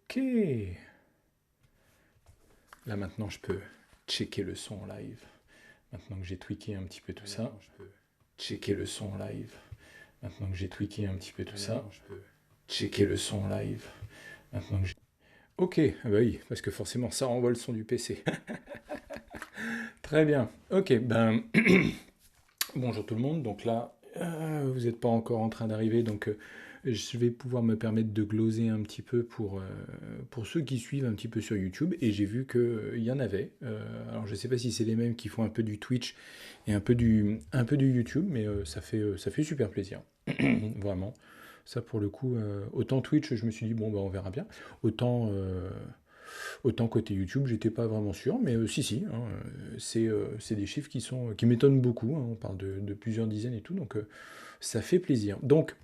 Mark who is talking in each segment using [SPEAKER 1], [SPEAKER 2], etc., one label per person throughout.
[SPEAKER 1] Ok. Là maintenant je peux checker le son en live. Maintenant que j'ai tweaké un petit peu tout ça, je peux checker le son en live. Maintenant que j'ai tweaké un petit peu tout ça, je peux checker le son en live. Maintenant que j'ai... Ok, ah bah oui, parce que forcément ça renvoie le son du PC. Très bien. Ok, ben bonjour tout le monde. Donc là, vous n'êtes pas encore en train d'arriver, donc je vais pouvoir me permettre de gloser un petit peu pour ceux qui suivent un petit peu sur YouTube. Et j'ai vu qu'il y en avait. Alors je ne sais pas si c'est les mêmes qui font un peu du Twitch et un peu du YouTube, mais ça fait super plaisir. Vraiment. Ça pour le coup, autant Twitch, je me suis dit, bon, bah, on verra bien. Autant côté YouTube, j'étais pas vraiment sûr, mais si, hein, c'est des chiffres qui m'étonnent beaucoup, hein, on parle de plusieurs dizaines et tout, donc ça fait plaisir. Donc,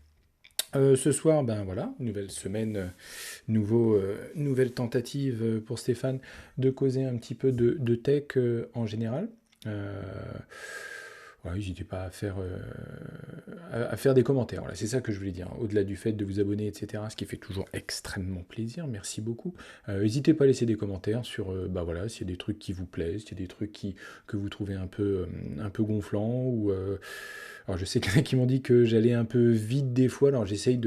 [SPEAKER 1] ce soir, ben voilà, nouvelle semaine, nouvelle tentative pour Stéphane de causer un petit peu de tech en général. Euh, Ouais, n'hésitez pas à faire des commentaires. Voilà, c'est ça que je voulais dire. Au-delà du fait de vous abonner, etc., ce qui fait toujours extrêmement plaisir. Merci beaucoup. N'hésitez pas à laisser des commentaires sur, bah voilà, s'il y a des trucs qui vous plaisent, s'il y a des trucs que vous trouvez un peu gonflants. Alors, je sais qu'il y en a qui m'ont dit que j'allais un peu vite des fois. Alors, j'essaie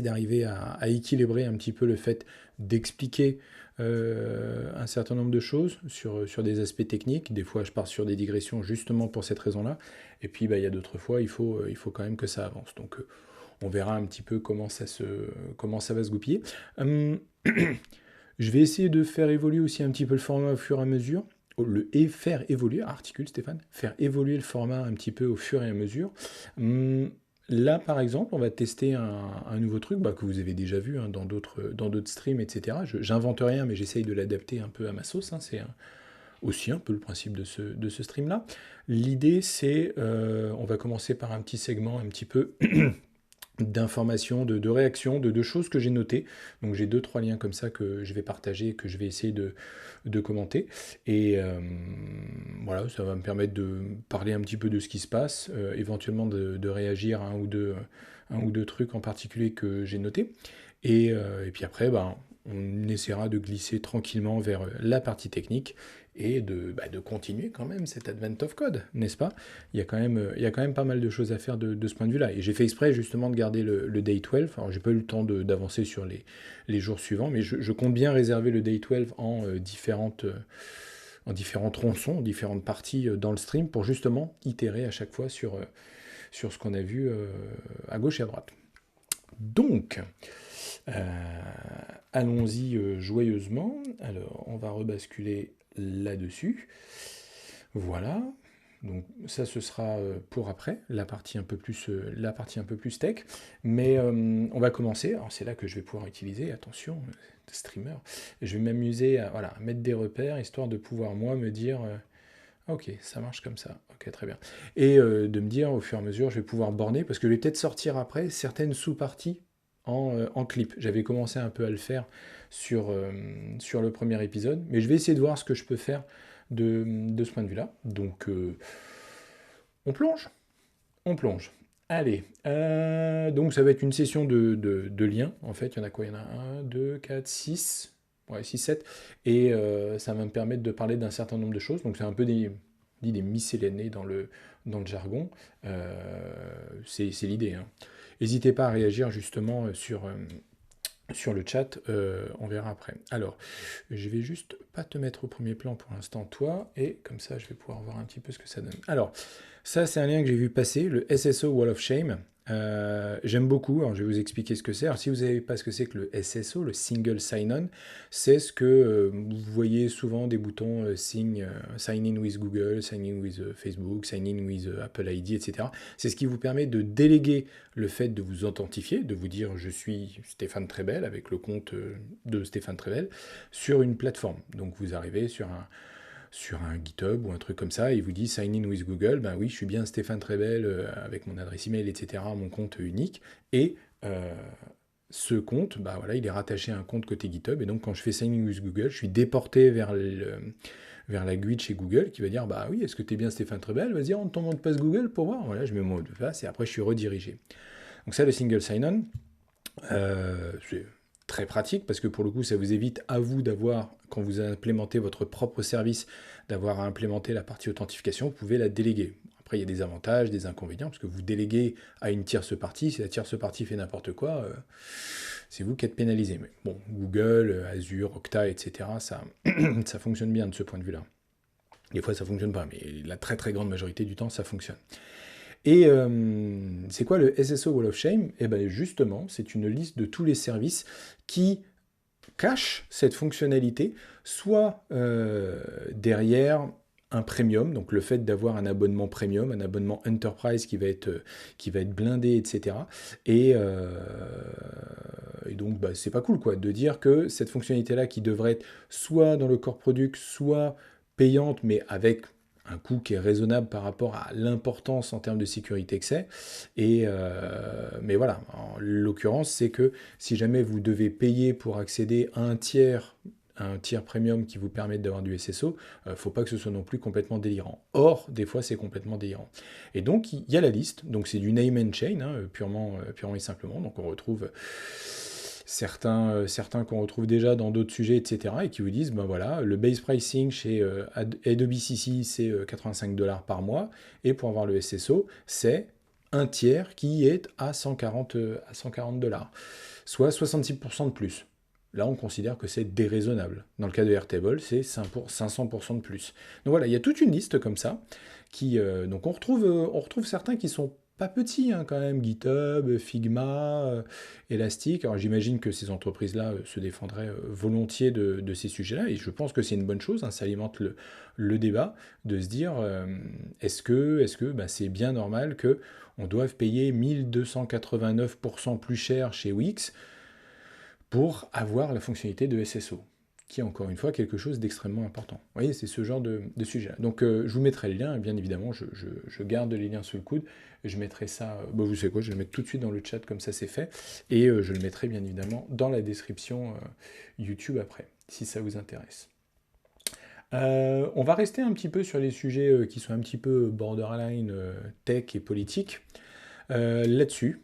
[SPEAKER 1] d'arriver à équilibrer un petit peu le fait d'expliquer un certain nombre de choses sur des aspects techniques. Des fois, je pars sur des digressions justement pour cette raison-là. Et puis, bah, il y a d'autres fois, il faut quand même que ça avance. Donc, on verra un petit peu comment ça va se goupiller. Hum, je vais essayer de faire évoluer aussi un petit peu le format au fur et à mesure. Faire évoluer, articule Stéphane, faire évoluer le format un petit peu au fur et à mesure. Hum, Là, par exemple, on va tester un nouveau truc bah, que vous avez déjà vu hein, dans d'autres streams, etc. J'invente rien, mais j'essaye de l'adapter un peu à ma sauce. Hein, c'est aussi un peu le principe de ce stream-là. L'idée, c'est, on va commencer par un petit segment un petit peu d'informations, de réactions, de choses que j'ai notées. Donc j'ai deux, trois liens comme ça que je vais partager, que je vais essayer de commenter. Et voilà, ça va me permettre de parler un petit peu de ce qui se passe, éventuellement de réagir à un ou deux trucs en particulier que j'ai notés. Et puis après, ben, on essaiera de glisser tranquillement vers la partie technique et de continuer quand même cet Advent of Code, n'est-ce pas? Il y a quand même pas mal de choses à faire de ce point de vue-là. Et j'ai fait exprès justement de garder le Day 12. Alors j'ai pas eu le temps d'avancer sur les jours suivants, mais je compte bien réserver le Day 12 en différents tronçons, en différentes parties dans le stream pour justement itérer à chaque fois sur ce qu'on a vu à gauche et à droite. Donc, allons-y joyeusement. Alors, on va rebasculer là-dessus. Voilà. Donc ça, ce sera pour après, la partie un peu plus tech. Mais on va commencer. Alors c'est là que je vais pouvoir utiliser, attention, streamer. Je vais m'amuser à voilà, mettre des repères, histoire de pouvoir, moi, me dire, ok, ça marche comme ça. Ok, très bien. Et de me dire, au fur et à mesure, je vais pouvoir borner, parce que je vais peut-être sortir après certaines sous-parties en clip. J'avais commencé un peu à le faire sur le premier épisode, mais je vais essayer de voir ce que je peux faire de ce point de vue-là. Donc, on plonge, on plonge. Allez, donc ça va être une session de liens, en fait. Il y en a quoi? Il y en a un, 2, 4, 6. Ouais, 6, 7. Et ça va me permettre de parler d'un certain nombre de choses. Donc c'est un peu des miscellanées dans le jargon. C'est l'idée, hein. N'hésitez pas à réagir justement sur le chat, on verra après. Alors, je vais juste pas te mettre au premier plan pour l'instant, toi, et comme ça, je vais pouvoir voir un petit peu ce que ça donne. Alors, ça, c'est un lien que j'ai vu passer, le SSO Wall of Shame. J'aime beaucoup, alors je vais vous expliquer ce que c'est. Alors, si vous ne savez pas ce que c'est que le SSO, le Single Sign-On, c'est ce que vous voyez souvent des boutons sign in with Google, sign in with Facebook, sign in with Apple ID, etc. C'est ce qui vous permet de déléguer le fait de vous authentifier, de vous dire je suis Stéphane Trébel avec le compte de Stéphane Trébel sur une plateforme. Donc vous arrivez sur un GitHub ou un truc comme ça, et il vous dit sign in with Google, ben oui, je suis bien Stéphane Trébel avec mon adresse email, etc., mon compte unique, et ce compte, bah voilà, il est rattaché à un compte côté GitHub, et donc quand je fais sign in with Google, je suis déporté vers la GUID chez Google qui va dire bah oui, est-ce que tu es bien Stéphane Trébel? Vas-y, rentre ton mot de passe Google pour voir. Voilà, je mets mon mot de passe et après je suis redirigé. Donc ça, le single sign-on, c'est très pratique parce que pour le coup, ça vous évite à vous d'avoir, quand vous implémentez votre propre service, d'avoir à implémenter la partie authentification, vous pouvez la déléguer. Après, il y a des avantages, des inconvénients, parce que vous déléguez à une tierce partie. Si la tierce partie fait n'importe quoi, c'est vous qui êtes pénalisé. Mais bon, Google, Azure, Okta, etc., ça, ça fonctionne bien de ce point de vue-là. Des fois, ça fonctionne pas, mais la très très grande majorité du temps, ça fonctionne. Et c'est quoi le SSO Wall of Shame? Eh bien justement, c'est une liste de tous les services qui cachent cette fonctionnalité, soit derrière un premium, donc le fait d'avoir un abonnement premium, un abonnement enterprise qui va être blindé, etc. Et donc, bah, c'est pas cool, quoi, de dire que cette fonctionnalité-là, qui devrait être soit dans le core product, soit payante, mais avec un coût qui est raisonnable par rapport à l'importance en termes de sécurité que c'est. Mais voilà, en l'occurrence, c'est que si jamais vous devez payer pour accéder à un tiers premium qui vous permet d'avoir du SSO, faut pas que ce soit non plus complètement délirant. Or, des fois, c'est complètement délirant. Et donc, il y a la liste, donc c'est du name and chain, hein, purement et simplement, donc on retrouve certains qu'on retrouve déjà dans d'autres sujets, etc., et qui vous disent, ben voilà, le base pricing chez Adobe CC, c'est 85 $ par mois, et pour avoir le SSO, c'est un tiers qui est à 140 $, soit 66% de plus. Là, on considère que c'est déraisonnable. Dans le cas de Airtable, c'est 500% de plus. Donc voilà, il y a toute une liste comme ça. Donc on retrouve certains qui sont pas petits, hein, quand même, GitHub, Figma, Elastic. Alors j'imagine que ces entreprises-là se défendraient volontiers de ces sujets-là, et je pense que c'est une bonne chose, hein, ça alimente le débat, de se dire, est-ce que bah, c'est bien normal qu'on doive payer 1289% plus cher chez Wix pour avoir la fonctionnalité de SSO, qui est encore une fois quelque chose d'extrêmement important. Vous voyez, c'est ce genre de sujet-là. Donc je vous mettrai le lien, et bien évidemment, je garde les liens sous le coude, je mettrai ça, vous savez quoi, je vais le mettre tout de suite dans le chat, comme ça c'est fait, et je le mettrai bien évidemment dans la description YouTube après, si ça vous intéresse. On va rester un petit peu sur les sujets qui sont un petit peu borderline tech et politique, là-dessus,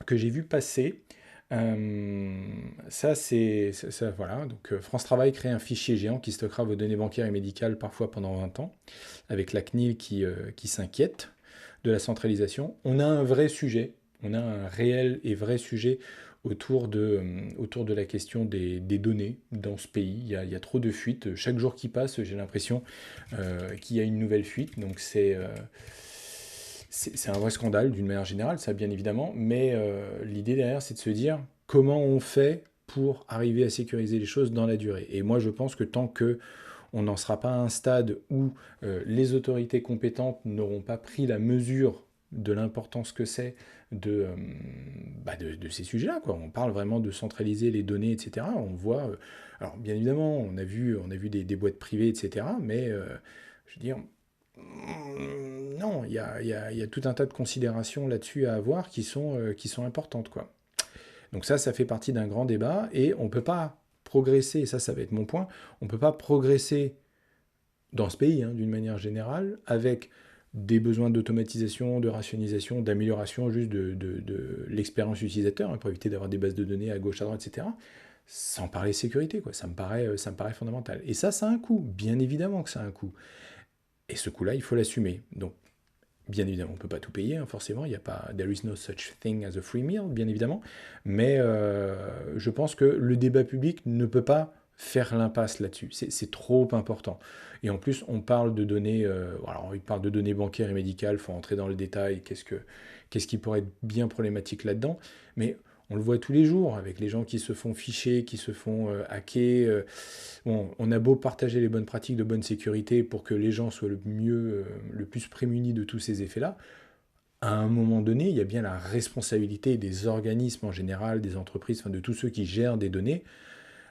[SPEAKER 1] que j'ai vu passer. Voilà. Donc, France Travail crée un fichier géant qui stockera vos données bancaires et médicales parfois pendant 20 ans, avec la CNIL qui s'inquiète de la centralisation. On a un vrai sujet, on a un réel et vrai sujet autour de la question des données dans ce pays. Il y a trop de fuites. Chaque jour qui passe, j'ai l'impression qu'il y a une nouvelle fuite. Donc c'est un vrai scandale d'une manière générale, ça bien évidemment, mais l'idée derrière, c'est de se dire comment on fait pour arriver à sécuriser les choses dans la durée. Et moi, je pense que tant que on n'en sera pas à un stade où les autorités compétentes n'auront pas pris la mesure de l'importance que c'est de ces sujets-là, quoi. On parle vraiment de centraliser les données, etc. On voit, alors bien évidemment, on a vu des boîtes privées, etc. Mais je veux dire, non, il y a tout un tas de considérations là-dessus à avoir qui sont importantes, quoi. Donc ça fait partie d'un grand débat, et on ne peut pas progresser, et ça va être mon point, on ne peut pas progresser dans ce pays, hein, d'une manière générale, avec des besoins d'automatisation, de rationalisation, d'amélioration juste de l'expérience utilisateur, hein, pour éviter d'avoir des bases de données à gauche, à droite, etc., sans parler sécurité, quoi. Ça me paraît fondamental. Et ça a un coût, bien évidemment que ça a un coût. Et ce coût-là, il faut l'assumer. Donc, bien évidemment, on ne peut pas tout payer, hein, forcément, il n'y a pas « there is no such thing as a free meal », bien évidemment, mais je pense que le débat public ne peut pas faire l'impasse là-dessus, c'est trop important. Et en plus, on parle de données, alors il parle de données bancaires et médicales, il faut entrer dans le détail, qu'est-ce qui pourrait être bien problématique là-dedans, mais on le voit tous les jours, avec les gens qui se font ficher, qui se font hacker. Bon, on a beau partager les bonnes pratiques de bonne sécurité pour que les gens soient le plus prémunis de tous ces effets-là. À un moment donné, il y a bien la responsabilité des organismes en général, des entreprises, enfin de tous ceux qui gèrent des données.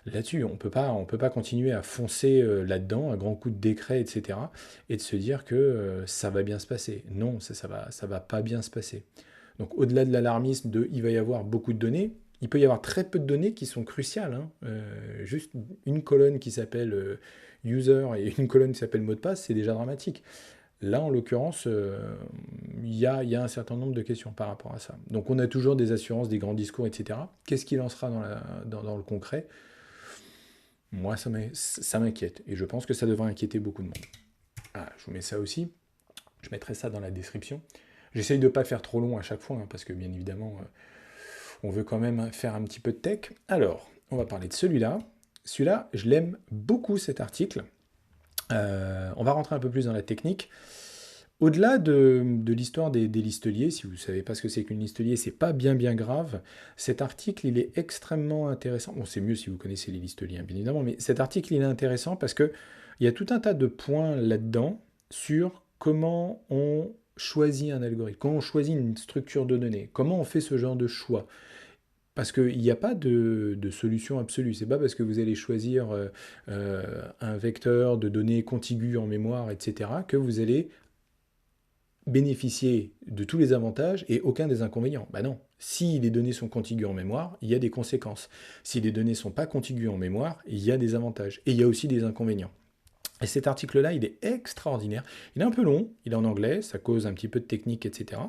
[SPEAKER 1] Là-dessus, on peut pas continuer à foncer là-dedans, un grand coup de décret, etc., et de se dire que ça va bien se passer. Non, ça va pas bien se passer. Donc au-delà de l'alarmisme il va y avoir beaucoup de données, il peut y avoir très peu de données qui sont cruciales, hein. Juste une colonne qui s'appelle user et une colonne qui s'appelle mot de passe, c'est déjà dramatique. Là, en l'occurrence, il y a un certain nombre de questions par rapport à ça. Donc on a toujours des assurances, des grands discours, etc. Qu'est-ce qu'il en sera dans le concret? Moi, ça m'inquiète. Et je pense que ça devrait inquiéter beaucoup de monde. Ah, je vous mets ça aussi. Je mettrai ça dans la description. J'essaye de ne pas faire trop long à chaque fois, hein, parce que bien évidemment, on veut quand même faire un petit peu de tech. Alors, on va parler de celui-là. Celui-là, je l'aime beaucoup, cet article. On va rentrer un peu plus dans la technique. Au-delà de l'histoire des listeliers, si vous ne savez pas ce que c'est qu'une listelier, c'est pas bien grave. Cet article, il est extrêmement intéressant. Bon, c'est mieux si vous connaissez les listeliers, hein, bien évidemment, mais cet article, il est intéressant parce que il y a tout un tas de points là-dedans sur comment on choisit un algorithme, comment on choisit une structure de données, comment on fait ce genre de choix. Parce qu'il n'y a pas de solution absolue. C'est pas parce que vous allez choisir un vecteur de données contiguës en mémoire, etc., que vous allez bénéficier de tous les avantages et aucun des inconvénients. Ben non. Si les données sont contiguës en mémoire, il y a des conséquences. Si les données ne sont pas contiguës en mémoire, il y a des avantages. Et il y a aussi des inconvénients. Et cet article-là, il est extraordinaire. Il est un peu long, il est en anglais, ça cause un petit peu de technique, etc.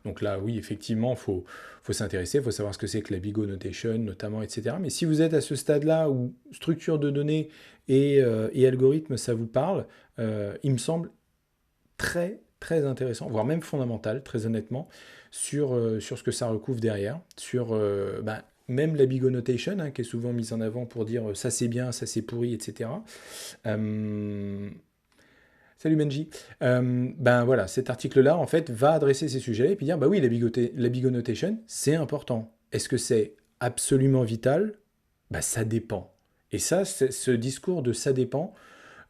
[SPEAKER 1] Donc là, oui, effectivement, faut s'intéresser, il faut savoir ce que c'est que la Bigo Notation, notamment, etc. Mais si vous êtes à ce stade-là où structure de données et algorithme, ça vous parle, il me semble très intéressant, voire même fondamental, très honnêtement, sur ce que ça recouvre derrière, sur même la Bigo Notation, hein, qui est souvent mise en avant pour dire ça c'est bien, ça c'est pourri, etc. Salut Benji. Ben voilà, cet article-là, en fait, va adresser ces sujets et puis dire, bah oui, la Bigo Notation, c'est important. Est-ce que c'est absolument vital? Bah ça dépend. Et ça, ce discours de ça dépend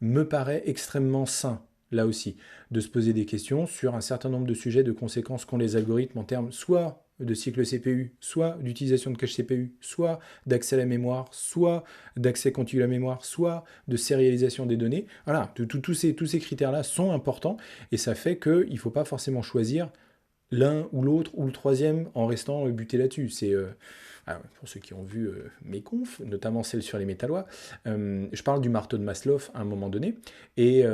[SPEAKER 1] me paraît extrêmement sain, là aussi, de se poser des questions sur un certain nombre de sujets, de conséquences qu'ont les algorithmes en termes soit de cycle CPU, soit d'utilisation de cache CPU, soit d'accès à la mémoire, soit d'accès continu à la mémoire, soit de sérialisation des données. Voilà, tous ces critères-là sont importants et ça fait qu'il ne faut pas forcément choisir l'un ou l'autre ou le troisième en restant buté là-dessus. Pour ceux qui ont vu mes confs, notamment celle sur les métallois, je parle du marteau de Maslow à un moment donné, et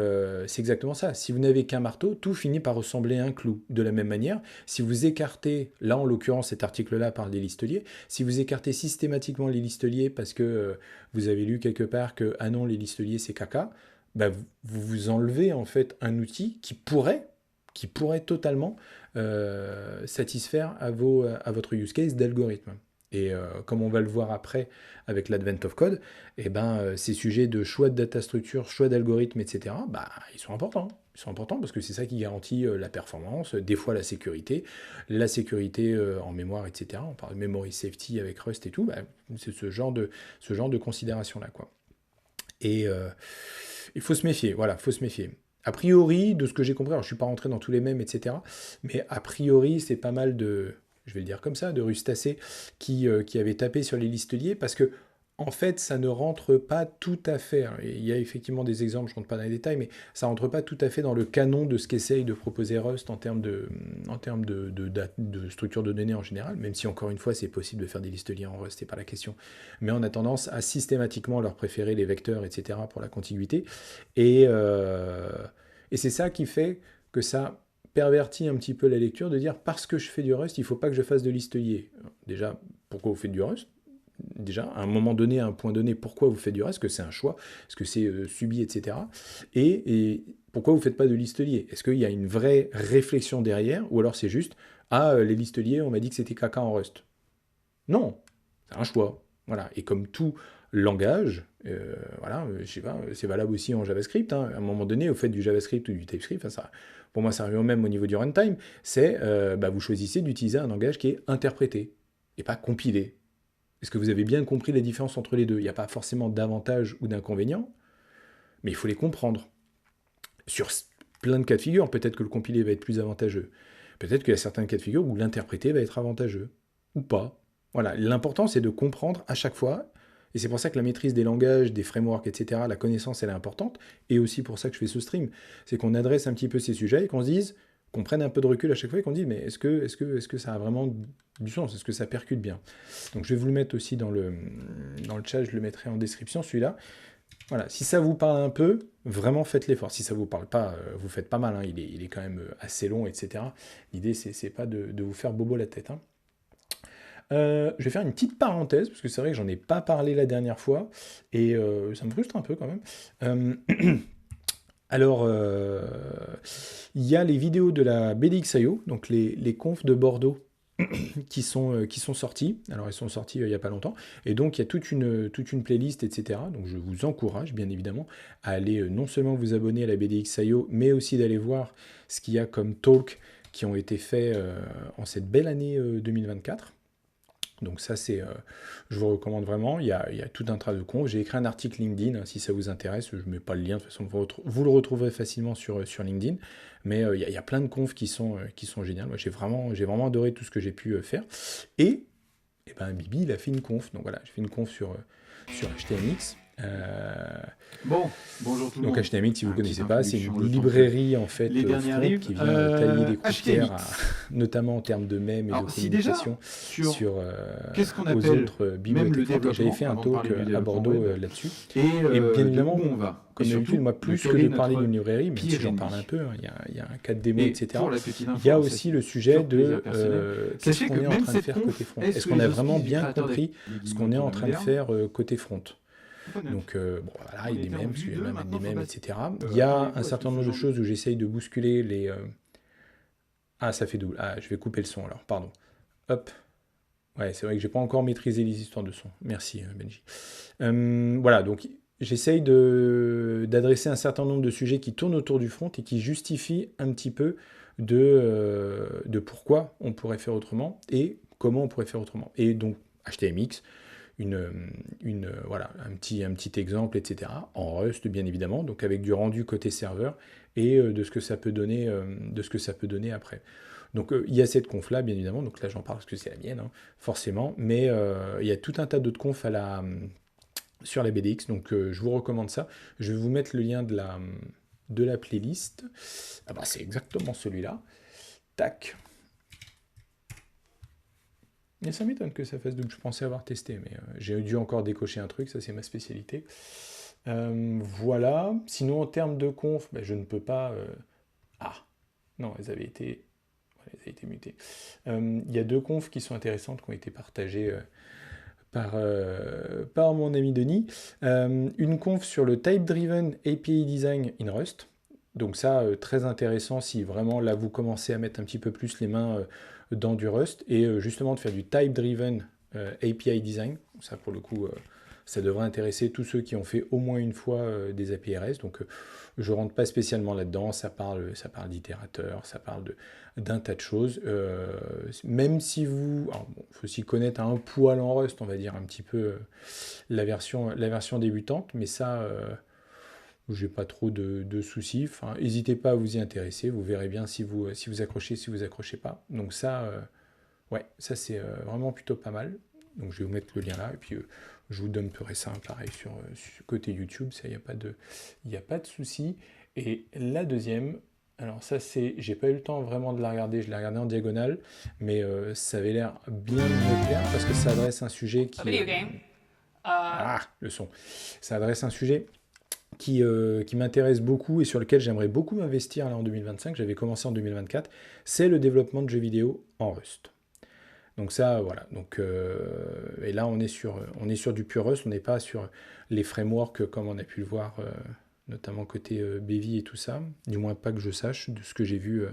[SPEAKER 1] c'est exactement ça. Si vous n'avez qu'un marteau, tout finit par ressembler à un clou. De la même manière, si vous écartez, là en l'occurrence cet article-là parle des listeliers, si vous écartez systématiquement les listeliers parce que vous avez lu quelque part que ah non, les listeliers c'est caca, bah, vous enlevez en fait un outil qui pourrait totalement satisfaire à votre use case d'algorithme. Et comme on va le voir après avec l'advent of code, ces sujets de choix de data structure, choix d'algorithme, etc., ils sont importants. Ils sont importants parce que c'est ça qui garantit la performance, des fois la sécurité en mémoire, etc. On parle de memory safety avec Rust et tout. C'est ce genre de considération-là, quoi. Et il faut se méfier, voilà, faut se méfier. A priori, de ce que j'ai compris, alors je ne suis pas rentré dans tous les mèmes, etc., mais a priori, c'est pas mal je vais le dire comme ça, de rustacés qui avaient tapé sur les listeliers, parce que, en fait, ça ne rentre pas tout à fait. Il y a effectivement des exemples, je ne rentre pas dans les détails, mais ça ne rentre pas tout à fait dans le canon de ce qu'essaye de proposer Rust en termes de structure de données en général, même si, encore une fois, c'est possible de faire des listeliers en Rust, c'est pas la question. Mais on a tendance à systématiquement leur préférer les vecteurs, etc., pour la contiguïté. Et c'est ça qui fait que ça pervertit un petit peu la lecture, de dire parce que je fais du Rust, il ne faut pas que je fasse de listelier. Déjà, pourquoi vous faites du Rust? Déjà, à un moment donné, à un point donné, pourquoi vous faites du Rust? Est-ce que c'est un choix? Est-ce que c'est subi, etc. Et pourquoi vous ne faites pas de listelier? Est-ce qu'il y a une vraie réflexion derrière? Ou alors c'est juste, les listeliers, on m'a dit que c'était caca en Rust. Non, c'est un choix. Voilà. Et comme tout langage, voilà, je sais pas, c'est valable aussi en JavaScript. Hein. À un moment donné, au fait du JavaScript ou du TypeScript, ça, pour moi, ça revient au même au niveau du runtime. C'est, vous choisissez d'utiliser un langage qui est interprété et pas compilé. Est-ce que vous avez bien compris la différence entre les deux? Il n'y a pas forcément d'avantages ou d'inconvénients, mais il faut les comprendre. Sur plein de cas de figure, peut-être que le compilé va être plus avantageux. Peut-être qu'il y a certains cas de figure où l'interprété va être avantageux. Ou pas. Voilà, l'important c'est de comprendre à chaque fois, et c'est pour ça que la maîtrise des langages, des frameworks, etc., la connaissance elle est importante, et aussi pour ça que je fais ce stream, c'est qu'on adresse un petit peu ces sujets et qu'on se dise, qu'on prenne un peu de recul à chaque fois et qu'on dise, mais est-ce que ça a vraiment du sens? Est-ce que ça percute bien? Donc je vais vous le mettre aussi dans le chat, je le mettrai en description, celui-là. Voilà, si ça vous parle un peu, vraiment faites l'effort. Si ça vous parle pas, vous faites pas mal, hein, il est quand même assez long, etc. L'idée, c'est pas de vous faire bobo la tête, hein. Je vais faire une petite parenthèse, parce que c'est vrai que j'en ai pas parlé la dernière fois, et ça me frustre un peu quand même. Alors, il y a les vidéos de la BDXIO, donc les confs de Bordeaux, qui sont sortis. Alors, ils sont sortis il n'y a pas longtemps. Et donc, il y a toute une playlist, etc. Donc, je vous encourage, bien évidemment, à aller non seulement vous abonner à la BDXIO, mais aussi d'aller voir ce qu'il y a comme talk qui ont été faits en cette belle année 2024. Donc ça, je vous recommande vraiment. Il y a tout un tas de confs. J'ai écrit un article LinkedIn, hein, si ça vous intéresse. Je ne mets pas le lien, de toute façon, vous le retrouverez facilement sur LinkedIn. Mais il y a plein de confs qui sont géniales. Moi, j'ai vraiment adoré tout ce que j'ai pu faire. Et, eh ben, Bibi, il a fait une conf. Donc voilà, j'ai fait une conf sur HTMX.
[SPEAKER 2] Bon, bonjour tout le
[SPEAKER 1] Donc
[SPEAKER 2] monde.
[SPEAKER 1] HTMX, si vous ne
[SPEAKER 2] Petite
[SPEAKER 1] connaissez pas, c'est
[SPEAKER 2] introduction,
[SPEAKER 1] une
[SPEAKER 2] le temps que
[SPEAKER 1] librairie en fait
[SPEAKER 2] les derniers
[SPEAKER 1] front
[SPEAKER 2] arrivent.
[SPEAKER 1] qui vient tailler des croupières,
[SPEAKER 2] HTMX.
[SPEAKER 1] notamment en termes de mèmes et de
[SPEAKER 2] Alors, si déjà,
[SPEAKER 1] communication
[SPEAKER 2] sur
[SPEAKER 1] aux
[SPEAKER 2] qu'est-ce qu'on appelle
[SPEAKER 1] autres
[SPEAKER 2] même le
[SPEAKER 1] bibliothèques front. Et j'avais
[SPEAKER 2] développement,
[SPEAKER 1] fait un
[SPEAKER 2] avant de parler
[SPEAKER 1] talk
[SPEAKER 2] du
[SPEAKER 1] à
[SPEAKER 2] développement
[SPEAKER 1] Bordeaux
[SPEAKER 2] web,
[SPEAKER 1] là-dessus.
[SPEAKER 2] et
[SPEAKER 1] Et bien
[SPEAKER 2] de
[SPEAKER 1] évidemment,
[SPEAKER 2] où on va, et
[SPEAKER 1] comme d'habitude,
[SPEAKER 2] surtout
[SPEAKER 1] moi,
[SPEAKER 2] de
[SPEAKER 1] plus que
[SPEAKER 2] quel
[SPEAKER 1] de
[SPEAKER 2] est
[SPEAKER 1] parler d'une
[SPEAKER 2] notre
[SPEAKER 1] librairie, même si
[SPEAKER 2] pire
[SPEAKER 1] j'en parle un
[SPEAKER 2] ennemi.
[SPEAKER 1] peu, hein, il y a un cas de démo,
[SPEAKER 2] Et
[SPEAKER 1] etc.
[SPEAKER 2] pour la petite
[SPEAKER 1] Il y
[SPEAKER 2] info,
[SPEAKER 1] a
[SPEAKER 2] alors ça
[SPEAKER 1] aussi
[SPEAKER 2] c'est
[SPEAKER 1] le sujet
[SPEAKER 2] pur plaisir
[SPEAKER 1] de
[SPEAKER 2] personnel,
[SPEAKER 1] qu'est-ce
[SPEAKER 2] sachez
[SPEAKER 1] qu'on
[SPEAKER 2] que
[SPEAKER 1] est en
[SPEAKER 2] même
[SPEAKER 1] train de
[SPEAKER 2] cette
[SPEAKER 1] faire côté
[SPEAKER 2] conf
[SPEAKER 1] front.
[SPEAKER 2] est
[SPEAKER 1] Est-ce
[SPEAKER 2] sous
[SPEAKER 1] qu'on
[SPEAKER 2] les
[SPEAKER 1] a vraiment
[SPEAKER 2] auspices du
[SPEAKER 1] bien
[SPEAKER 2] créateur des
[SPEAKER 1] compris ce qu'on est
[SPEAKER 2] guillemets
[SPEAKER 1] en train de
[SPEAKER 2] modernes.
[SPEAKER 1] faire côté front? Donc, bon, voilà,
[SPEAKER 2] On
[SPEAKER 1] il y a des
[SPEAKER 2] était en
[SPEAKER 1] mèmes, parce
[SPEAKER 2] vue
[SPEAKER 1] qu'il y a
[SPEAKER 2] 2,
[SPEAKER 1] même des
[SPEAKER 2] maintenant faut
[SPEAKER 1] mèmes,
[SPEAKER 2] passer.
[SPEAKER 1] etc. Il y a un
[SPEAKER 2] Attendez-vous à ce que
[SPEAKER 1] certain
[SPEAKER 2] ce
[SPEAKER 1] nombre de
[SPEAKER 2] genre de...
[SPEAKER 1] choses où j'essaye de bousculer les... Ah, ça fait double. Ah, je vais couper le son alors, pardon. Hop. Ouais, c'est vrai que j'ai pas encore maîtrisé les histoires de son. Merci, Benji. Voilà, donc j'essaye d'adresser un certain nombre de sujets qui tournent autour du front et qui justifient un petit peu de pourquoi on pourrait faire autrement et comment on pourrait faire autrement. Et donc, HTMX, voilà, un petit exemple, etc. En Rust, bien évidemment, donc avec du rendu côté serveur et de ce que ça peut donner, après. Donc il y a cette conf là, bien évidemment. Donc là, j'en parle parce que c'est la mienne, hein, forcément. Mais il y a tout un tas d'autres confs sur la BDX. Donc je vous recommande ça. Je vais vous mettre le lien de la playlist. Ah bah c'est exactement celui-là. Tac. Mais ça m'étonne que ça fasse double. Je pensais avoir testé, mais j'ai dû encore décocher un truc. Ça, c'est ma spécialité. Voilà. Sinon, en termes de conf, bah, je ne peux pas. Ah, non, elles avaient été. Ouais, elles avaient été mutées. Il y a deux confs qui sont intéressantes, qui ont été partagées par mon ami Denis. Une conf sur le Type-Driven API Design in Rust. Donc ça, très intéressant si vraiment là vous commencez à mettre un petit peu plus les mains dans du Rust et justement de faire du Type-Driven API Design. Ça pour le coup, ça devrait intéresser tous ceux qui ont fait au moins une fois des API REST. Donc je ne rentre pas spécialement là-dedans. Ça parle d'itérateurs, ça parle d'un tas de choses. Même si vous... Il faut s'y connaître à un poil en Rust, on va dire un petit peu la version débutante, mais ça, j'ai pas trop de soucis. Enfin, n'hésitez pas à vous y intéresser, vous verrez bien si vous accrochez, si vous accrochez pas. Donc ça, ouais, ça c'est vraiment plutôt pas mal. Donc je vais vous mettre le lien là, et puis je vous dumperai ça, pareil, sur côté YouTube, ça, il n'y a pas de souci. Et la deuxième, alors ça c'est, j'ai pas eu le temps vraiment de la regarder, je l'ai regardé en diagonale, mais ça avait l'air bien de me plaire, parce que ça adresse un sujet
[SPEAKER 3] A
[SPEAKER 1] qui...
[SPEAKER 3] video game.
[SPEAKER 1] ah, le son. Ça adresse un sujet qui m'intéresse beaucoup et sur lequel j'aimerais beaucoup m'investir là en 2025, j'avais commencé en 2024, c'est le développement de jeux vidéo en Rust. Donc ça, voilà. Donc, et là, on est sur du pur Rust, on n'est pas sur les frameworks comme on a pu le voir, notamment côté Bevy et tout ça. Du moins pas que je sache de ce que j'ai vu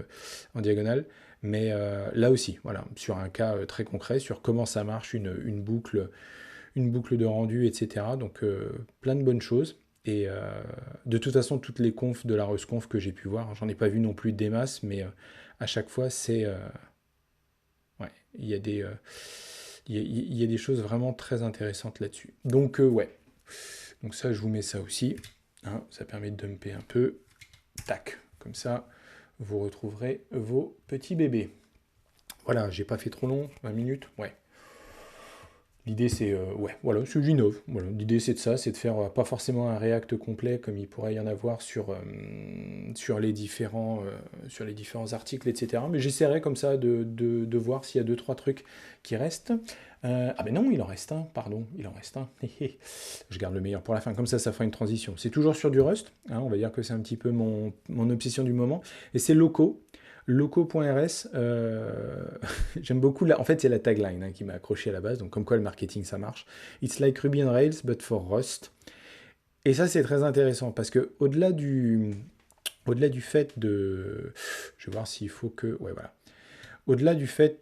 [SPEAKER 1] en diagonale. Mais là aussi, voilà, sur un cas très concret, sur comment ça marche une boucle de rendu, etc. Donc plein de bonnes choses. Et de toute façon, toutes les confs de la RustConf que j'ai pu voir, j'en ai pas vu non plus des masses, mais à chaque fois, ouais, il y a des choses vraiment très intéressantes là-dessus. Donc ouais, donc ça, je vous mets ça aussi. Hein, ça permet de dumper un peu. Tac, comme ça, vous retrouverez vos petits bébés. Voilà, j'ai pas fait trop long, 20 minutes, ouais. L'idée, c'est ouais, voilà, c'est j'innove. Voilà. L'idée, c'est de ça, c'est de faire pas forcément un React complet comme il pourrait y en avoir sur les différents articles, etc. Mais j'essaierai comme ça de voir s'il y a deux, trois trucs qui restent. Ah ben non, il en reste un, pardon, il en reste un. Je garde le meilleur pour la fin, comme ça fera une transition. C'est toujours sur du Rust, hein, on va dire que c'est un petit peu mon obsession du moment. Et c'est Loco. Loco.rs, j'aime beaucoup, en fait c'est la tagline, hein, qui m'a accroché à la base, donc comme quoi le marketing ça marche. It's like Ruby on Rails but for Rust. Et ça c'est très intéressant parce que au-delà du fait de, je vais voir s'il faut que, ouais voilà, au-delà du fait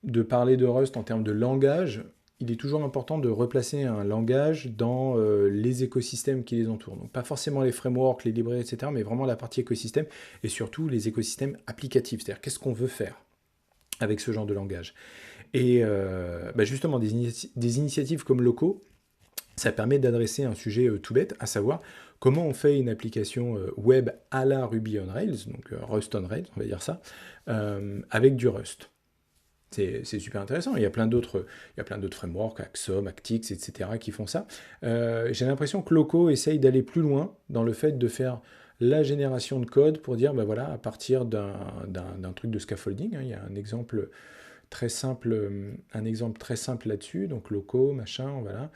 [SPEAKER 1] de parler de Rust en termes de langage, il est toujours important de replacer un langage dans les écosystèmes qui les entourent. Donc pas forcément les frameworks, les librairies, etc., mais vraiment la partie écosystème et surtout les écosystèmes applicatifs. C'est-à-dire qu'est-ce qu'on veut faire avec ce genre de langage. Et justement, des initiatives comme Loco, ça permet d'adresser un sujet tout bête, à savoir comment on fait une application web à la Ruby on Rails, donc Rust on Rails, on va dire ça, avec du Rust. C'est super intéressant. Il y a plein d'autres frameworks, Axom, Actix, etc., qui font ça. J'ai l'impression que Loco essaye d'aller plus loin dans le fait de faire la génération de code pour dire, voilà, à partir d'un truc de scaffolding, hein, il y a un exemple très simple là-dessus, donc Loco, machin, voilà,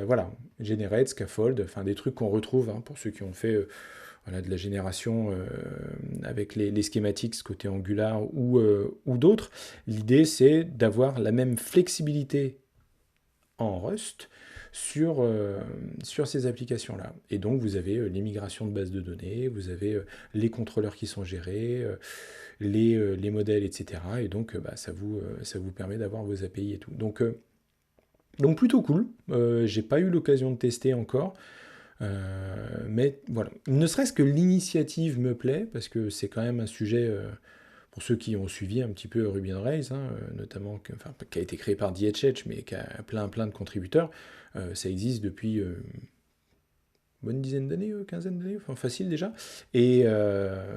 [SPEAKER 1] voilà, generate, scaffold, enfin des trucs qu'on retrouve, hein, pour ceux qui ont fait voilà, de la génération avec les schématiques côté Angular ou d'autres. L'idée, c'est d'avoir la même flexibilité en Rust sur ces applications-là. Et donc, vous avez les migrations de bases de données, vous avez les contrôleurs qui sont gérés, les modèles, etc. Et donc, ça vous permet d'avoir vos API et tout. Donc plutôt cool. J'ai pas eu l'occasion de tester encore. Mais voilà, ne serait-ce que l'initiative me plaît, parce que c'est quand même un sujet, pour ceux qui ont suivi un petit peu Ruby on Rails, hein, notamment, qui a été créé par DHH, mais qui a plein de contributeurs. Ça existe depuis une bonne dizaine d'années, quinzaine d'années, enfin facile déjà, et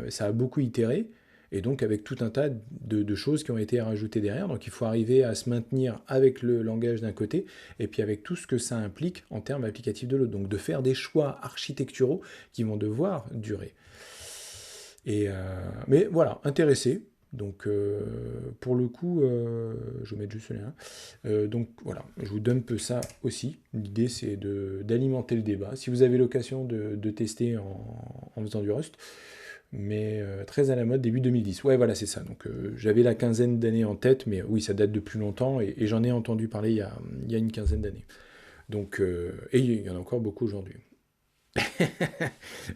[SPEAKER 1] ça a beaucoup itéré. Et donc avec tout un tas de choses qui ont été rajoutées derrière. Donc il faut arriver à se maintenir avec le langage d'un côté, et puis avec tout ce que ça implique en termes applicatifs de l'autre. Donc de faire des choix architecturaux qui vont devoir durer. Mais voilà, intéressé. Donc pour le coup, je vais mettre juste le lien. Donc voilà, je vous donne peu ça aussi. L'idée c'est d'alimenter le débat. Si vous avez l'occasion de tester en faisant du Rust, mais très à la mode début 2010. Ouais, voilà, c'est ça. Donc j'avais la quinzaine d'années en tête, mais oui, ça date de plus longtemps, et j'en ai entendu parler il y a une quinzaine d'années. Donc, et il y en a encore beaucoup aujourd'hui.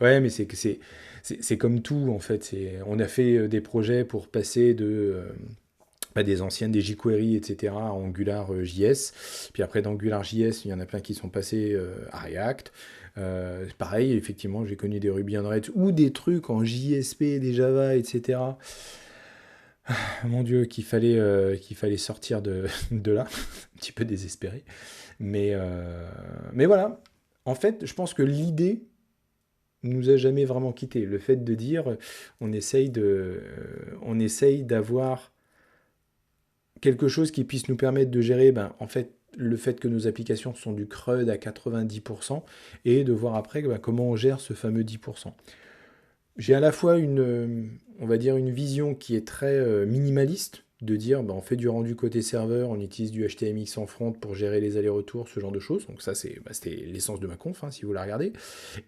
[SPEAKER 1] Ouais, mais c'est comme tout, en fait. On a fait des projets pour passer des anciennes, des jQuery, etc., à Angular JS. Puis après, d'Angular JS, il y en a plein qui sont passés à React. Pareil, effectivement, j'ai connu des Ruby on Rails ou des trucs en JSP, des Java, etc. Mon Dieu, qu'il fallait sortir de là, un petit peu désespéré. Mais voilà, en fait, je pense que l'idée nous a jamais vraiment quitté. Le fait de dire, on essaye d'avoir quelque chose qui puisse nous permettre de gérer, en fait, le fait que nos applications sont du CRUD à 90%, et de voir après comment on gère ce fameux 10%. J'ai à la fois on va dire une vision qui est très minimaliste, de dire on fait du rendu côté serveur, on utilise du HTMX en front pour gérer les allers-retours, ce genre de choses. Donc ça, c'était l'essence de ma conf, hein, si vous la regardez.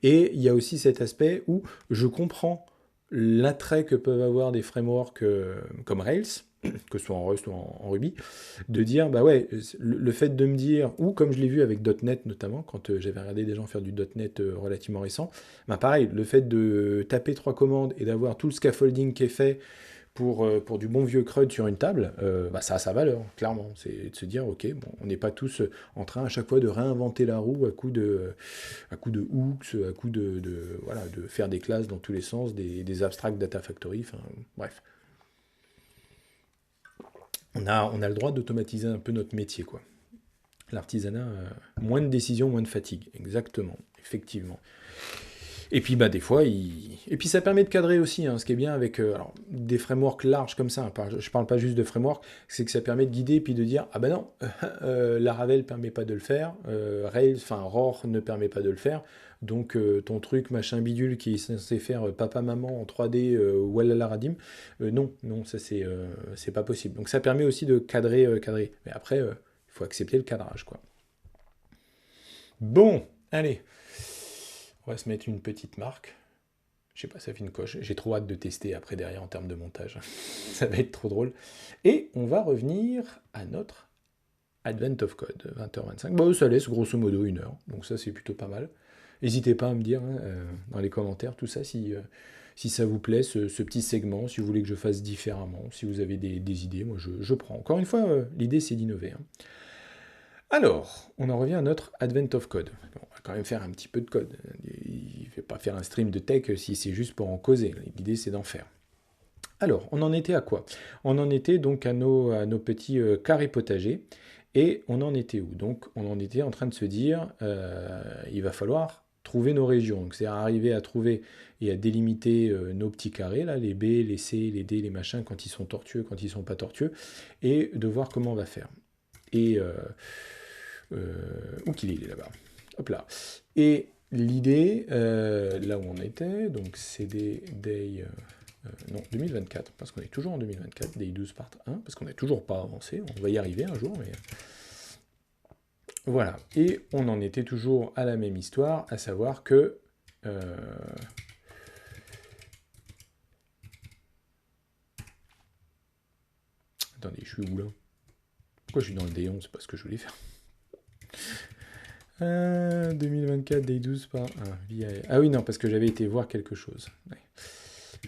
[SPEAKER 1] Et il y a aussi cet aspect où je comprends l'attrait que peuvent avoir des frameworks comme Rails, que ce soit en Rust ou en Ruby, de dire, ouais, le fait de me dire, ou comme je l'ai vu avec .NET notamment, quand j'avais regardé des gens faire du .NET relativement récent, pareil, le fait de taper 3 commandes et d'avoir tout le scaffolding qui est fait pour du bon vieux CRUD sur une table, ça a sa valeur, clairement. C'est de se dire, ok, bon, on n'est pas tous en train à chaque fois de réinventer la roue à coup de hooks, à coup voilà, de faire des classes dans tous les sens, des abstract data factory, enfin bref. On a le droit d'automatiser un peu notre métier, quoi. L'artisanat, moins de décisions, moins de fatigue. Exactement, effectivement. Et puis bah des fois, et puis ça permet de cadrer aussi, hein, ce qui est bien avec alors, des frameworks larges comme ça, hein, je parle pas juste de framework, c'est que ça permet de guider et puis de dire ah bah non, Laravel permet pas de le faire, Rails, enfin Roar ne permet pas de le faire, donc ton truc machin bidule qui est censé faire papa maman en 3D walala radim, non ça c'est pas possible. Donc ça permet aussi de cadrer. Mais après il faut accepter le cadrage quoi. Bon, allez. On va se mettre une petite marque. Je sais pas, ça fait une coche. J'ai trop hâte de tester après derrière en termes de montage. Ça va être trop drôle. Et on va revenir à notre Advent of Code, 20h25. Bon, ça laisse grosso modo 1 heure. Donc ça, c'est plutôt pas mal. N'hésitez pas à me dire hein, dans les commentaires tout ça si ça vous plaît, ce petit segment, si vous voulez que je fasse différemment, si vous avez des idées, moi je prends. Encore une fois, l'idée c'est d'innover. Hein. Alors, on en revient à notre Advent of Code. On va quand même faire un petit peu de code. Il ne fait pas faire un stream de tech si c'est juste pour en causer. L'idée, c'est d'en faire. Alors, on en était à quoi? On en était donc à nos petits carrés potagers. Et on en était où? Donc, on en était en train de se dire, il va falloir trouver nos régions. Donc, c'est arriver à trouver et à délimiter nos petits carrés, là, les B, les C, les D, les machins, quand ils sont tortueux, quand ils ne sont pas tortueux, et de voir comment on va faire. Et... où qu'il est, il est là-bas. Hop là. Et l'idée, là où on était, donc CD Day... non, 2024, parce qu'on est toujours en 2024, Day 12 part 1, parce qu'on n'est toujours pas avancé, on va y arriver un jour, mais... Voilà, et on en était toujours à la même histoire, à savoir que... Attendez, je suis où là? Pourquoi je suis dans le Day 11? C'est pas ce que je voulais faire. 2024, Day 12 par 1. Ah oui, non, parce que j'avais été voir quelque chose. Ouais.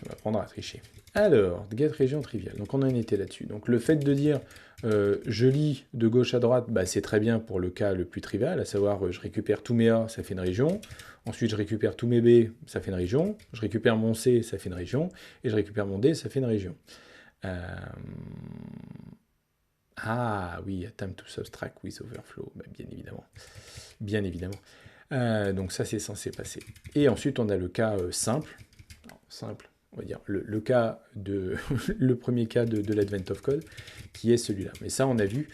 [SPEAKER 1] On va apprendre à tricher. Alors, get région triviale. Donc on en était là-dessus. Donc le fait de dire je lis de gauche à droite, bah, c'est très bien pour le cas le plus trivial, à savoir je récupère tous mes A, ça fait une région. Ensuite je récupère tous mes B, ça fait une région. Je récupère mon C, ça fait une région. Et je récupère mon D, ça fait une région. Ah oui, attempt to subtract with overflow, bah, bien évidemment. Bien évidemment. Donc ça, c'est censé passer. Et ensuite, on a le cas simple. Non, simple, on va dire. Le cas de le premier cas de l'Advent of Code, qui est celui-là. Mais ça, on a vu,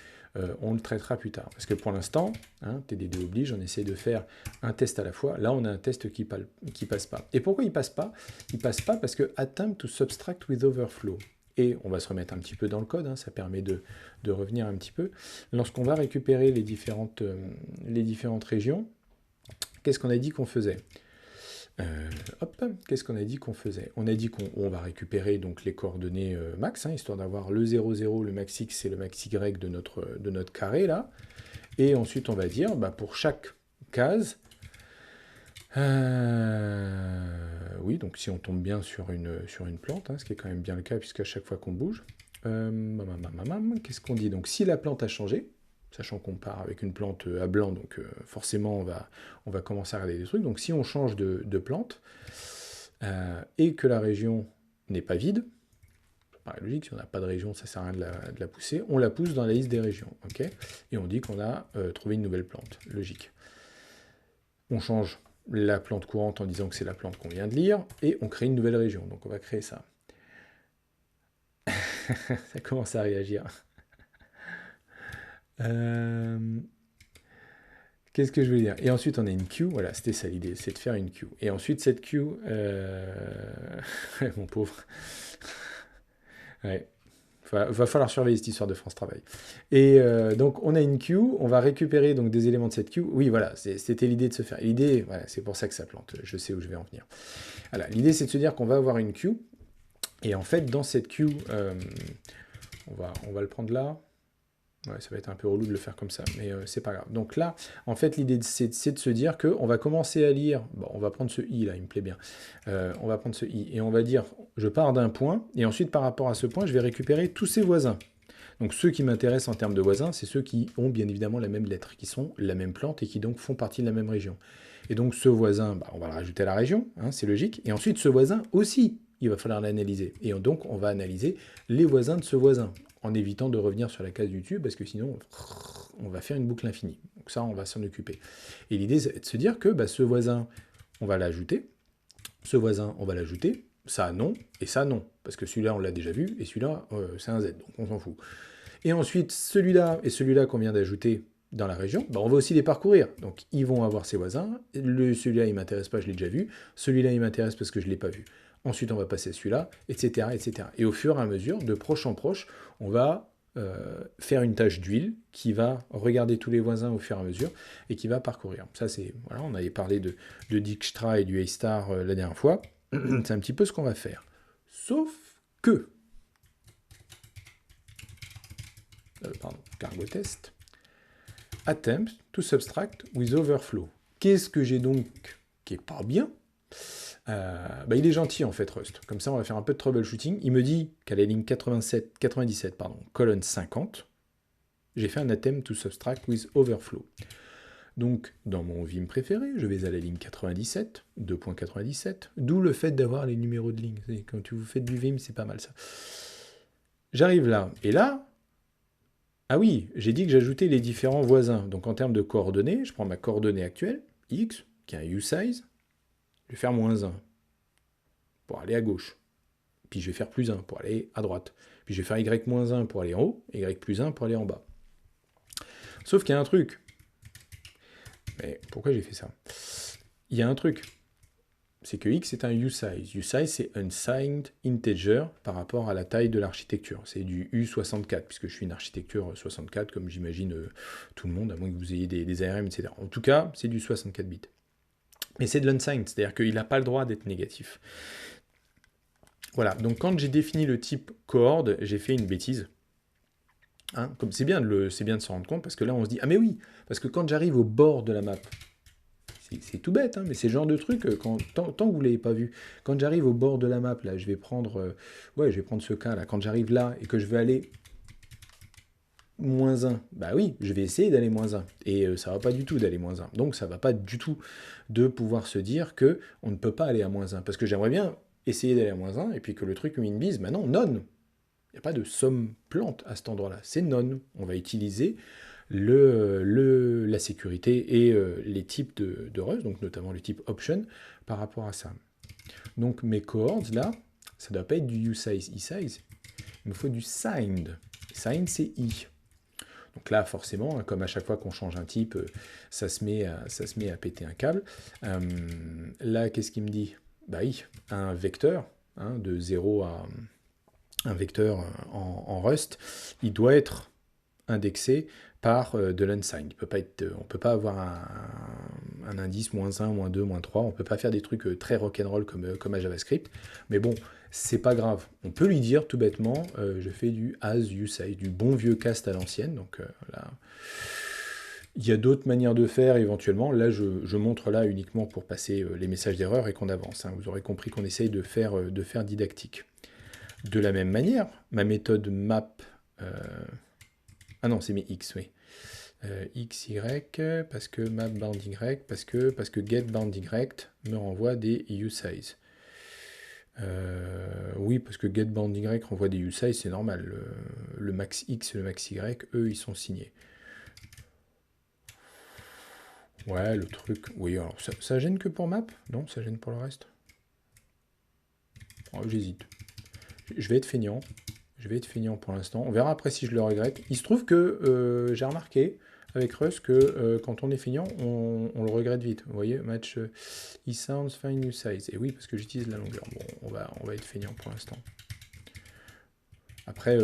[SPEAKER 1] on le traitera plus tard. Parce que pour l'instant, hein, TDD oblige, on essaie de faire un test à la fois. Là, on a un test qui passe pas. Et pourquoi il passe pas? Il passe pas parce que attempt to subtract with overflow. Et on va se remettre un petit peu dans le code, hein, ça permet de revenir un petit peu. Lorsqu'on va récupérer les différentes régions, qu'est-ce qu'on a dit qu'on faisait? Qu'est-ce qu'on a dit qu'on faisait? On a dit qu'on va récupérer donc les coordonnées max, hein, histoire d'avoir le 0, 0, le max x et le max y de notre carré, là. Et ensuite, on va dire, bah, pour chaque case... oui, donc si on tombe bien sur une plante, hein, ce qui est quand même bien le cas, puisqu'à chaque fois qu'on bouge, qu'est-ce qu'on dit? Donc si la plante a changé, sachant qu'on part avec une plante à blanc, donc forcément on va commencer à regarder des trucs, donc si on change de plante, et que la région n'est pas vide, ça paraît logique, si on n'a pas de région, ça sert à rien de la pousser, on la pousse dans la liste des régions, ok? Et on dit qu'on a trouvé une nouvelle plante, logique. On change la plante courante en disant que c'est la plante qu'on vient de lire, et on crée une nouvelle région. Donc on va créer ça. Ça commence à réagir. Qu'est-ce que je veux dire? Et ensuite on a une queue, voilà, c'était ça l'idée, c'est de faire une queue. Et ensuite cette queue, mon pauvre, ouais. Va falloir surveiller cette histoire de France Travail. Et donc, on a une queue, on va récupérer donc, des éléments de cette queue. Oui, voilà, c'était l'idée de se faire. L'idée, voilà, c'est pour ça que ça plante, je sais où je vais en venir. Voilà, l'idée, c'est de se dire qu'on va avoir une queue. Et en fait, dans cette queue, on va le prendre là. Ouais, ça va être un peu relou de le faire comme ça, mais c'est pas grave. Donc là, en fait, l'idée, c'est de se dire qu'on va commencer à lire, bon, on va prendre ce i là, il me plaît bien, on va prendre ce i, et on va dire, je pars d'un point, et ensuite, par rapport à ce point, je vais récupérer tous ses voisins. Donc ceux qui m'intéressent en termes de voisins, c'est ceux qui ont bien évidemment la même lettre, qui sont la même plante, et qui donc font partie de la même région. Et donc ce voisin, bah, on va le rajouter à la région, hein, c'est logique, et ensuite ce voisin aussi, il va falloir l'analyser. Et donc on va analyser les voisins de ce voisin, en évitant de revenir sur la case du dessus, parce que sinon, on va faire une boucle infinie. Donc ça, on va s'en occuper. Et l'idée, c'est de se dire que bah, ce voisin, on va l'ajouter, Ce voisin, on va l'ajouter. Ça, non. Et ça, non. Parce que celui-là, on l'a déjà vu. Et celui-là, c'est un Z. Donc, on s'en fout. Et ensuite, celui-là et celui-là qu'on vient d'ajouter dans la région, on va aussi les parcourir. Donc, ils vont avoir ses voisins. Celui-là, il ne m'intéresse pas, je l'ai déjà vu. Celui-là, il m'intéresse parce que je ne l'ai pas vu. Ensuite, on va passer à celui-là, etc., etc. Et au fur et à mesure, de proche en proche, on va faire une tâche d'huile qui va regarder tous les voisins au fur et à mesure et qui va parcourir. Ça, c'est... Voilà, on avait parlé de Dijkstra et du A-Star la dernière fois. C'est un petit peu ce qu'on va faire. Sauf que... cargo test. Attempt to subtract with overflow. Qu'est-ce que j'ai donc qui est pas bien? Il est gentil en fait, Rust. Comme ça, on va faire un peu de troubleshooting. Il me dit qu'à la ligne 97, colonne 50, j'ai fait un attempt to subtract with overflow. Donc, dans mon Vim préféré, je vais à la ligne 97, 2.97, d'où le fait d'avoir les numéros de ligne. Quand vous faites du Vim, c'est pas mal ça. J'arrive là, et là, ah oui, j'ai dit que j'ajoutais les différents voisins. Donc en termes de coordonnées, je prends ma coordonnée actuelle, x, qui est un usize, je vais faire -1 pour aller à gauche. Puis je vais faire +1 pour aller à droite. Puis je vais faire y-1 pour aller en haut, y+1 pour aller en bas. Sauf qu'il y a un truc. Mais pourquoi j'ai fait ça? Il y a un truc. C'est que x est un usize. Usize, c'est unsigned integer par rapport à la taille de l'architecture. C'est du U64, puisque je suis une architecture 64, comme j'imagine tout le monde, à moins que vous ayez des ARM, etc. En tout cas, c'est du 64 bits. Mais c'est de l'unsigned, c'est-à-dire qu'il n'a pas le droit d'être négatif. Voilà, donc quand j'ai défini le type coord, j'ai fait une bêtise. Hein, comme c'est bien de s'en rendre compte, parce que là on se dit, ah mais oui, parce que quand j'arrive au bord de la map, c'est tout bête, hein, mais c'est le genre de truc, tant que vous ne l'avez pas vu, quand j'arrive au bord de la map, là, je vais prendre ce cas, là, quand j'arrive là, et que je vais aller -1, bah oui, je vais essayer d'aller -1, et ça va pas du tout d'aller -1, donc ça va pas du tout de pouvoir se dire que on ne peut pas aller à -1, parce que j'aimerais bien essayer d'aller à -1, et puis que le truc me bise, bah non, non, il n'y a pas de somme plante à cet endroit-là, c'est non, on va utiliser la sécurité et les types de Rust, donc notamment le type option, par rapport à ça. Donc mes coords, là, ça ne doit pas être du usize, e-size, il me faut du signed. Signed, c'est i. Donc là, forcément, hein, comme à chaque fois qu'on change un type, ça se met à péter un câble. Là, qu'est-ce qu'il me dit? Bah oui, un vecteur, hein, de 0 à... un vecteur en Rust, il doit être indexé par de l'unsigned. On ne peut pas avoir un indice -1, -2, -3, on ne peut pas faire des trucs très rock'n'roll comme à JavaScript, mais bon, c'est pas grave. On peut lui dire tout bêtement, je fais du as usize, du bon vieux cast à l'ancienne, donc là... Il y a d'autres manières de faire éventuellement. Là, je montre là uniquement pour passer les messages d'erreur et qu'on avance. Hein. Vous aurez compris qu'on essaye de faire didactique. De la même manière, ma méthode map... Ah non, c'est mes x, oui. X, y, parce que map bound y, parce que get bound y me renvoie des usize. Oui, parce que get bound y renvoie des usize, c'est normal. Le max x et le max y, eux, ils sont signés. Ouais, le truc... Oui, alors, ça gêne que pour map? Non, ça gêne pour le reste? Oh, j'hésite. Je vais être feignant. Je vais être feignant pour l'instant. On verra après si je le regrette. Il se trouve que j'ai remarqué avec Rust que quand on est feignant, on le regrette vite. Vous voyez, match he sounds fine usize. Et oui, parce que j'utilise la longueur. Bon, on va être feignant pour l'instant. Après,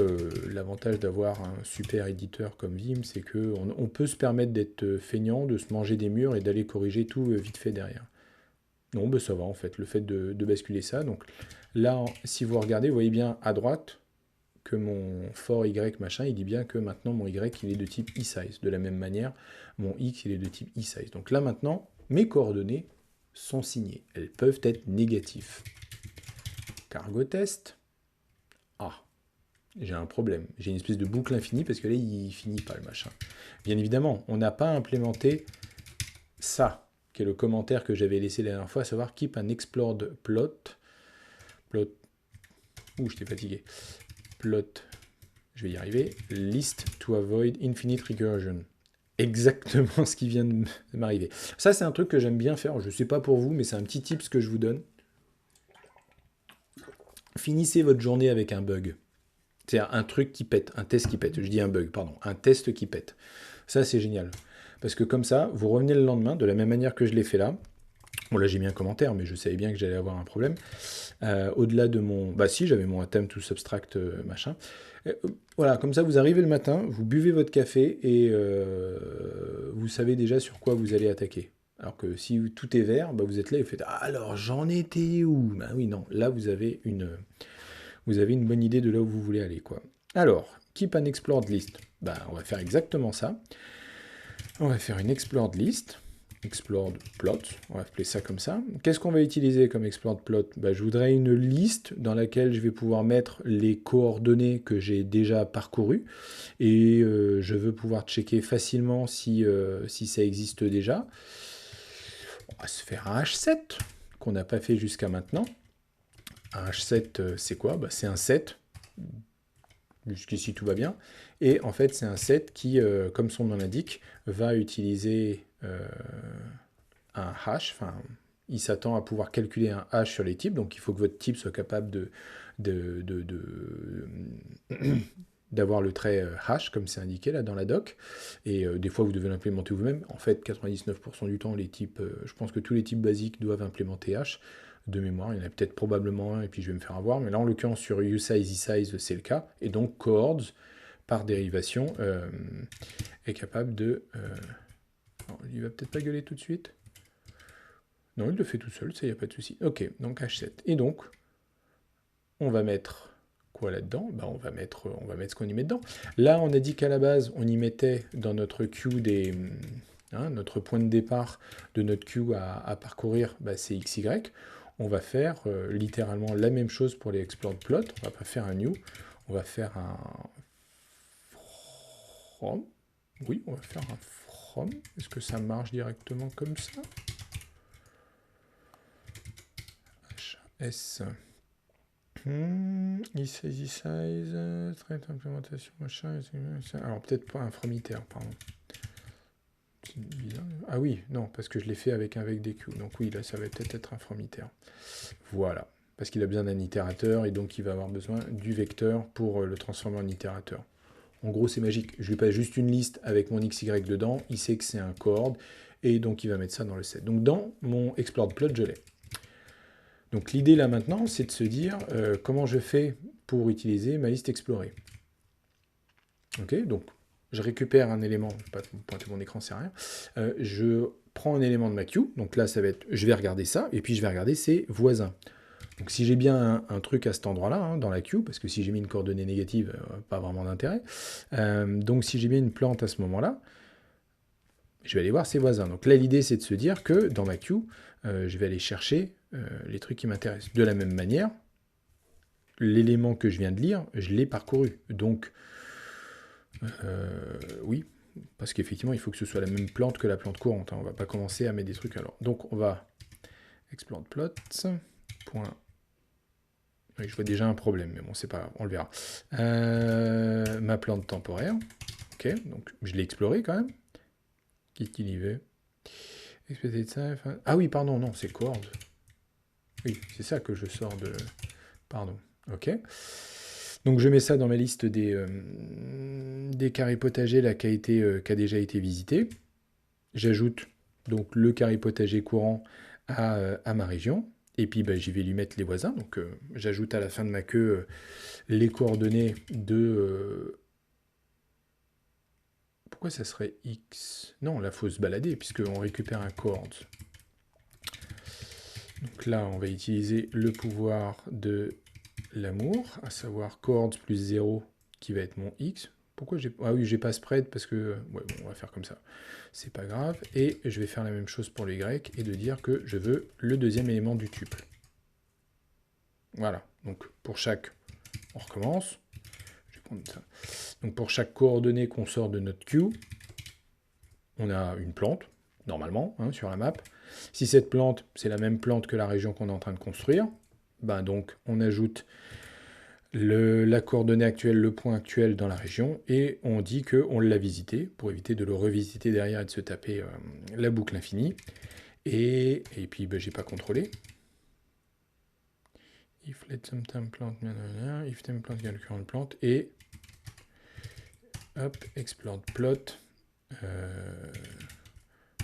[SPEAKER 1] l'avantage d'avoir un super éditeur comme Vim, c'est qu'on peut se permettre d'être feignant, de se manger des murs et d'aller corriger tout vite fait derrière. Non, ben ça va en fait, le fait de basculer ça. Donc là, si vous regardez, vous voyez bien à droite que mon for y machin, il dit bien que maintenant mon y il est de type e-size. De la même manière, mon x il est de type e-size. Donc là maintenant, mes coordonnées sont signées. Elles peuvent être négatives. Cargo test. Ah, j'ai un problème. J'ai une espèce de boucle infinie parce que là, il finit pas le machin. Bien évidemment, on n'a pas implémenté ça, qui est le commentaire que j'avais laissé la dernière fois, à savoir keep an explored plot. Ouh, j'étais fatigué. Plot, je vais y arriver. List to avoid infinite recursion. Exactement ce qui vient de m'arriver. Ça, c'est un truc que j'aime bien faire. Je ne sais pas pour vous, mais c'est un petit tips que je vous donne. finissez votre journée avec un bug. C'est un truc qui pète, un test qui pète. Je dis un bug, pardon, un test qui pète. Ça, c'est génial. Parce que comme ça, vous revenez le lendemain, de la même manière que je l'ai fait là. Bon, là, j'ai mis un commentaire, mais je savais bien que j'allais avoir un problème. Au-delà de mon... Bah si, j'avais mon attempt to subtract, machin. Voilà, comme ça, vous arrivez le matin, vous buvez votre café et vous savez déjà sur quoi vous allez attaquer. Alors que si tout est vert, bah, vous êtes là et vous faites « Ah, alors, j'en étais où ?» Bah oui, non, là, vous avez une bonne idée de là où vous voulez aller, quoi. Alors, keep an explored list. Bah, on va faire exactement ça. On va faire une explored list. Explored plot, on va appeler ça comme ça. Qu'est-ce qu'on va utiliser comme explored plot? Bah, je voudrais une liste dans laquelle je vais pouvoir mettre les coordonnées que j'ai déjà parcourues et je veux pouvoir checker facilement si ça existe déjà. On va se faire un H7 qu'on n'a pas fait jusqu'à maintenant. Un H7, c'est quoi? Bah, c'est un set. Jusqu'ici, tout va bien. Et en fait, c'est un set qui, comme son nom l'indique, va utiliser un hash. Enfin, il s'attend à pouvoir calculer un hash sur les types. Donc, il faut que votre type soit capable d'avoir le trait hash, comme c'est indiqué là dans la doc. Et des fois, vous devez l'implémenter vous-même. En fait, 99% du temps, les types, je pense que tous les types basiques doivent implémenter hash. De mémoire, il y en a peut-être probablement un, et puis je vais me faire avoir. Mais là, en l'occurrence, sur usize, esize, c'est le cas. Et donc, coords, par dérivation, est capable de... Non, il va peut-être pas gueuler tout de suite. Non, il le fait tout seul, ça, il n'y a pas de souci. Ok, donc H7. Et donc, on va mettre quoi là-dedans? Bah, on va mettre ce qu'on y met dedans. Là, on a dit qu'à la base, on y mettait dans notre queue des... notre point de départ de notre queue à parcourir, bah, c'est XY. On va faire littéralement la même chose pour les explored plots. On va pas faire un new, on va faire un from. Oui, on va faire un from. Est-ce que ça marche directement comme ça? HS. Size, trait implémentation, machin. Alors peut-être pas un from iter, pardon. Ah oui, non, parce que je l'ai fait avec un vec DQ. Donc oui, là, ça va peut-être être un from iter. Voilà. Parce qu'il a besoin d'un itérateur et donc il va avoir besoin du vecteur pour le transformer en itérateur. En gros, c'est magique. Je lui passe juste une liste avec mon XY dedans. Il sait que c'est un coord et donc il va mettre ça dans le set. Donc dans mon explored plot, je l'ai. Donc l'idée là maintenant, c'est de se dire comment je fais pour utiliser ma liste explorée. Ok, donc je récupère un élément, je ne vais pas pointer mon écran, c'est rien. Je prends un élément de ma queue, donc là ça va être, je vais regarder ça, et puis je vais regarder ses voisins. Donc si j'ai bien un truc à cet endroit-là, dans la queue, parce que si j'ai mis une coordonnée négative, pas vraiment d'intérêt. Donc si j'ai mis une plante à ce moment-là, je vais aller voir ses voisins. Donc là l'idée c'est de se dire que dans ma queue, je vais aller chercher les trucs qui m'intéressent. De la même manière, l'élément que je viens de lire, je l'ai parcouru. Donc oui, parce qu'effectivement il faut que ce soit la même plante que la plante courante. On ne va pas commencer à mettre des trucs alors. Donc on va explored plots. Oui, je vois déjà un problème, mais bon, c'est pas grave, on le verra. Ma plante temporaire. Ok, donc je l'ai exploré quand même. Qu'est-ce qu'il y veut? Ah oui, pardon, non, c'est coord. Oui, c'est ça que je sors de... Pardon, ok. Donc je mets ça dans ma liste des carrés potagers là, qui a déjà été visité. J'ajoute donc le carré potager courant à ma région. Et puis bah, j'y vais lui mettre les voisins. Donc j'ajoute à la fin de ma queue les coordonnées de... Pourquoi ça serait X? Non, là, il faut se balader, puisqu'on récupère un coord. Donc là, on va utiliser le pouvoir de l'amour, à savoir coords plus 0, qui va être mon X. Pourquoi j'ai... Ah oui, j'ai pas spread, parce que... Ouais, bon, on va faire comme ça. C'est pas grave. Et je vais faire la même chose pour le Y, et de dire que je veux le deuxième élément du tuple. Voilà. Donc, pour chaque... On recommence. Je vais prendre ça. Donc, pour chaque coordonnée qu'on sort de notre queue, on a une plante, normalement, sur la map. Si cette plante, c'est la même plante que la région qu'on est en train de construire, ben donc on ajoute la coordonnée actuelle, le point actuel dans la région, et on dit qu'on l'a visité, pour éviter de le revisiter derrière et de se taper la boucle infinie. Et puis ben, j'ai pas contrôlé. if let sometime plant, if time plant égale current plant, et hop, explored plot,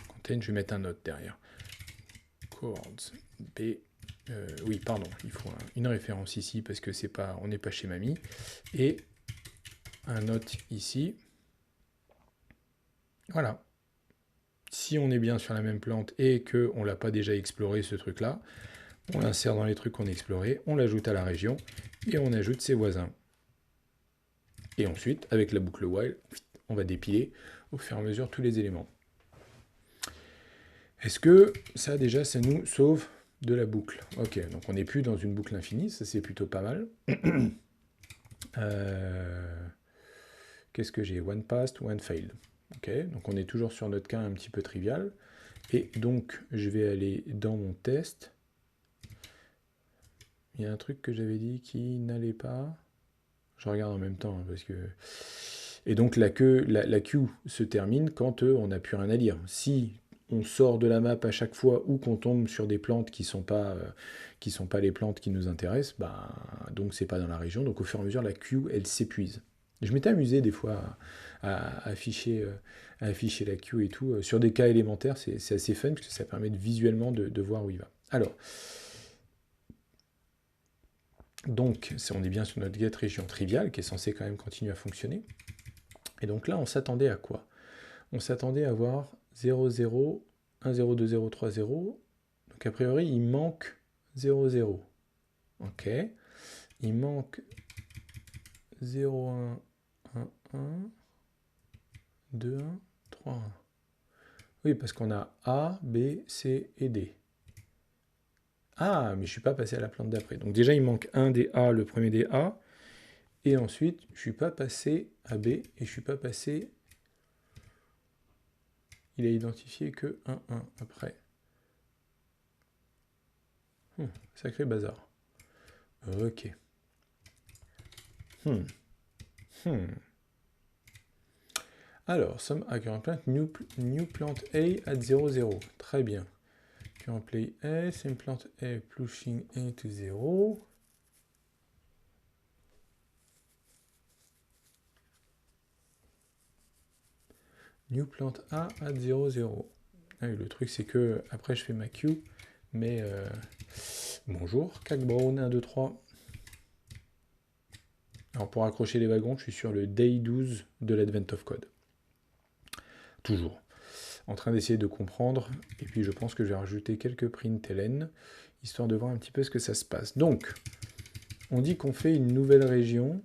[SPEAKER 1] contain, je vais mettre un note derrière. Chords B, oui, pardon, il faut une référence ici parce que c'est pas, on n'est pas chez mamie, et un note ici. Voilà. Si on est bien sur la même plante et qu'on ne l'a pas déjà exploré ce truc-là, on l'insère dans les trucs qu'on a explorés, on l'ajoute à la région et on ajoute ses voisins. Et ensuite, avec la boucle while, on va dépiler au fur et à mesure tous les éléments. Est-ce que ça déjà, ça nous sauve de la boucle? Ok, donc on n'est plus dans une boucle infinie, ça c'est plutôt pas mal. Qu'est-ce que j'ai? One passed, one failed. Ok, donc on est toujours sur notre cas un petit peu trivial. Et donc, je vais aller dans mon test. Il y a un truc que j'avais dit qui n'allait pas. Je regarde en même temps, hein, parce que... Et donc, la queue se termine quand on n'a plus rien à lire. Si on sort de la map à chaque fois ou qu'on tombe sur des plantes qui sont pas les plantes qui nous intéressent, bah, donc c'est pas dans la région. Donc, au fur et à mesure, la queue, elle s'épuise. Je m'étais amusé des fois à afficher la queue et tout. Sur des cas élémentaires, c'est assez fun parce que ça permet visuellement de voir où il va. Alors, donc, on est bien sur notre get région triviale qui est censée quand même continuer à fonctionner. Et donc là, on s'attendait à quoi? On s'attendait à avoir 0, 0, 1, 0, 2, 0, 3, 0. Donc a priori, il manque 0, 0. Ok. Il manque 0, 1, 1, 1, 2, 1, 3, 1. Oui, parce qu'on a A, B, C et D. Ah, mais je ne suis pas passé à la plante d'après. Donc déjà, il manque un des A, le premier des A. Et ensuite, je ne suis pas passé à B et je ne suis pas passé... Il a identifié que 1, 1 après. Sacré bazar. Ok. Alors, some current plant, new plant A at 0, 0. Très bien. Current play A, same plant A, pushing A to 0. New plant A at 0, 0. Ah oui, le truc, c'est que après, je fais ma queue, mais bonjour, Cackbrown 1, 2, 3. Alors, pour accrocher les wagons, je suis sur le day 12 de l'Advent of Code. Toujours. En train d'essayer de comprendre, et puis je pense que je vais rajouter quelques println, histoire de voir un petit peu ce que ça se passe. Donc, on dit qu'on fait une nouvelle région.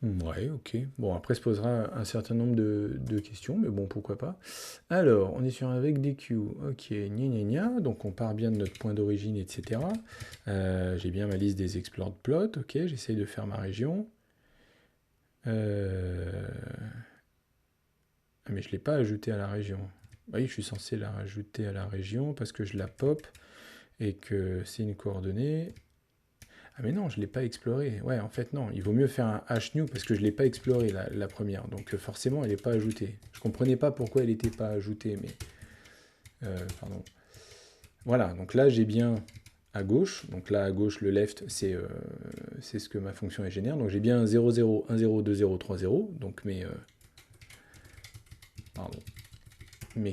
[SPEAKER 1] Ouais, ok. Bon, après se posera un certain nombre de questions, mais bon, pourquoi pas. Alors, on est sur avec des queues. Ok, gna gna gna. Donc, on part bien de notre point d'origine, etc. J'ai bien ma liste des explored plots. Ok, j'essaye de faire ma région. Ah, mais je ne l'ai pas ajouté à la région. Oui, je suis censé la rajouter à la région parce que je la pop et que c'est une coordonnée. Ah mais non, je ne l'ai pas exploré. Ouais, en fait non, il vaut mieux faire un hnew parce que je ne l'ai pas exploré la première. Donc forcément, elle n'est pas ajoutée. Je ne comprenais pas pourquoi elle n'était pas ajoutée, mais... pardon. Voilà, donc là j'ai bien à gauche. Donc là à gauche, le left, c'est ce que ma fonction elle génère. Donc j'ai bien un 0, 0, 1, 0, 2, 0, 3, 0. Donc mes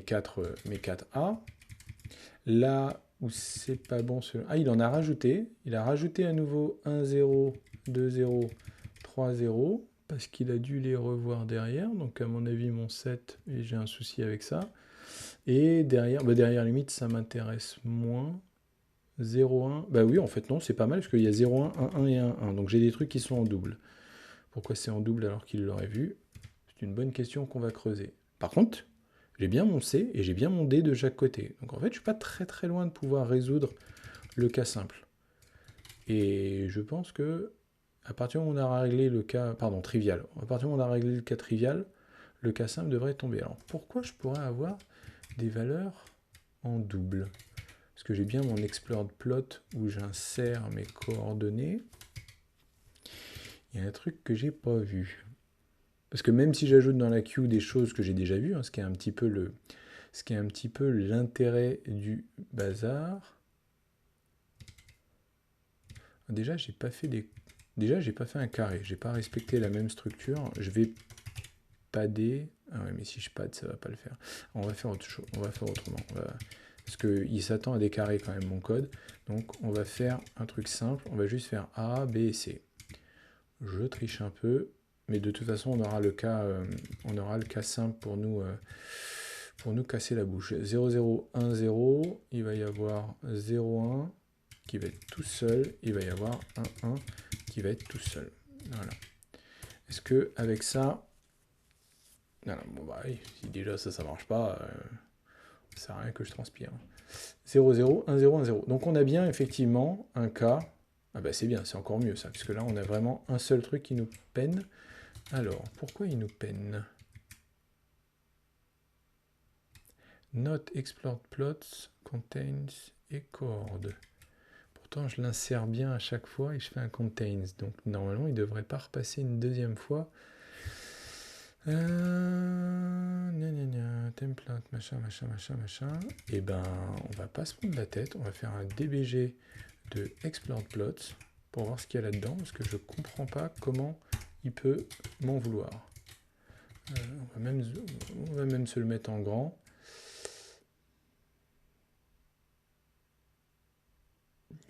[SPEAKER 1] 4 A. Là où c'est pas bon, ah, il en a rajouté. Il a rajouté à nouveau 1, 0, 2, 0, 3, 0, parce qu'il a dû les revoir derrière. Donc à mon avis, mon 7, et j'ai un souci avec ça. Et derrière, derrière limite, ça m'intéresse moins. 0, 1, bah oui, en fait non, c'est pas mal, parce qu'il y a 0, 1, 1, 1 et 1, 1. Donc j'ai des trucs qui sont en double. Pourquoi c'est en double alors qu'il l'aurait vu? C'est une bonne question qu'on va creuser. Par contre, j'ai bien mon C et j'ai bien mon D de chaque côté. Donc en fait, je ne suis pas très très loin de pouvoir résoudre le cas simple. Et je pense que à partir du moment où on a réglé le cas, pardon, trivial, à partir du moment où on a réglé le cas trivial, le cas simple devrait tomber. Alors pourquoi je pourrais avoir des valeurs en double? Parce que j'ai bien mon explored plot où j'insère mes coordonnées. Il y a un truc que j'ai pas vu. Parce que même si j'ajoute dans la queue des choses que j'ai déjà vues, hein, ce qui est un petit peu l'intérêt du bazar, Déjà, j'ai pas fait un carré. J'ai pas respecté la même structure. Je vais padder. Ah ouais, mais si je pad, ça va pas le faire. On va faire autre chose. On va faire autrement. Parce qu'il s'attend à des carrés quand même, mon code. Donc, on va faire un truc simple. On va juste faire A, B et C. Je triche un peu. Mais de toute façon, on aura le cas simple pour nous casser la bouche. 0, 0, 1, 0. Il va y avoir 0, 1 qui va être tout seul. Il va y avoir 1, 1 qui va être tout seul. Voilà. Est-ce que avec ça... Non, bon bah oui, si déjà ça marche pas, ça sert à rien que je transpire. 0, 0, 1, 0, 1, 0. Donc on a bien effectivement un cas. Ah bah c'est bien, c'est encore mieux ça, puisque là on a vraiment un seul truc qui nous peine. Alors, pourquoi il nous peine? Not explored plots contains et chord. Pourtant, je l'insère bien à chaque fois et je fais un contains. Donc, normalement, il ne devrait pas repasser une deuxième fois. Template, machin. Et ben, on va pas se prendre la tête. On va faire un dbg de explored plots pour voir ce qu'il y a là-dedans, parce que je comprends pas comment il peut m'en vouloir. On va même se le mettre en grand.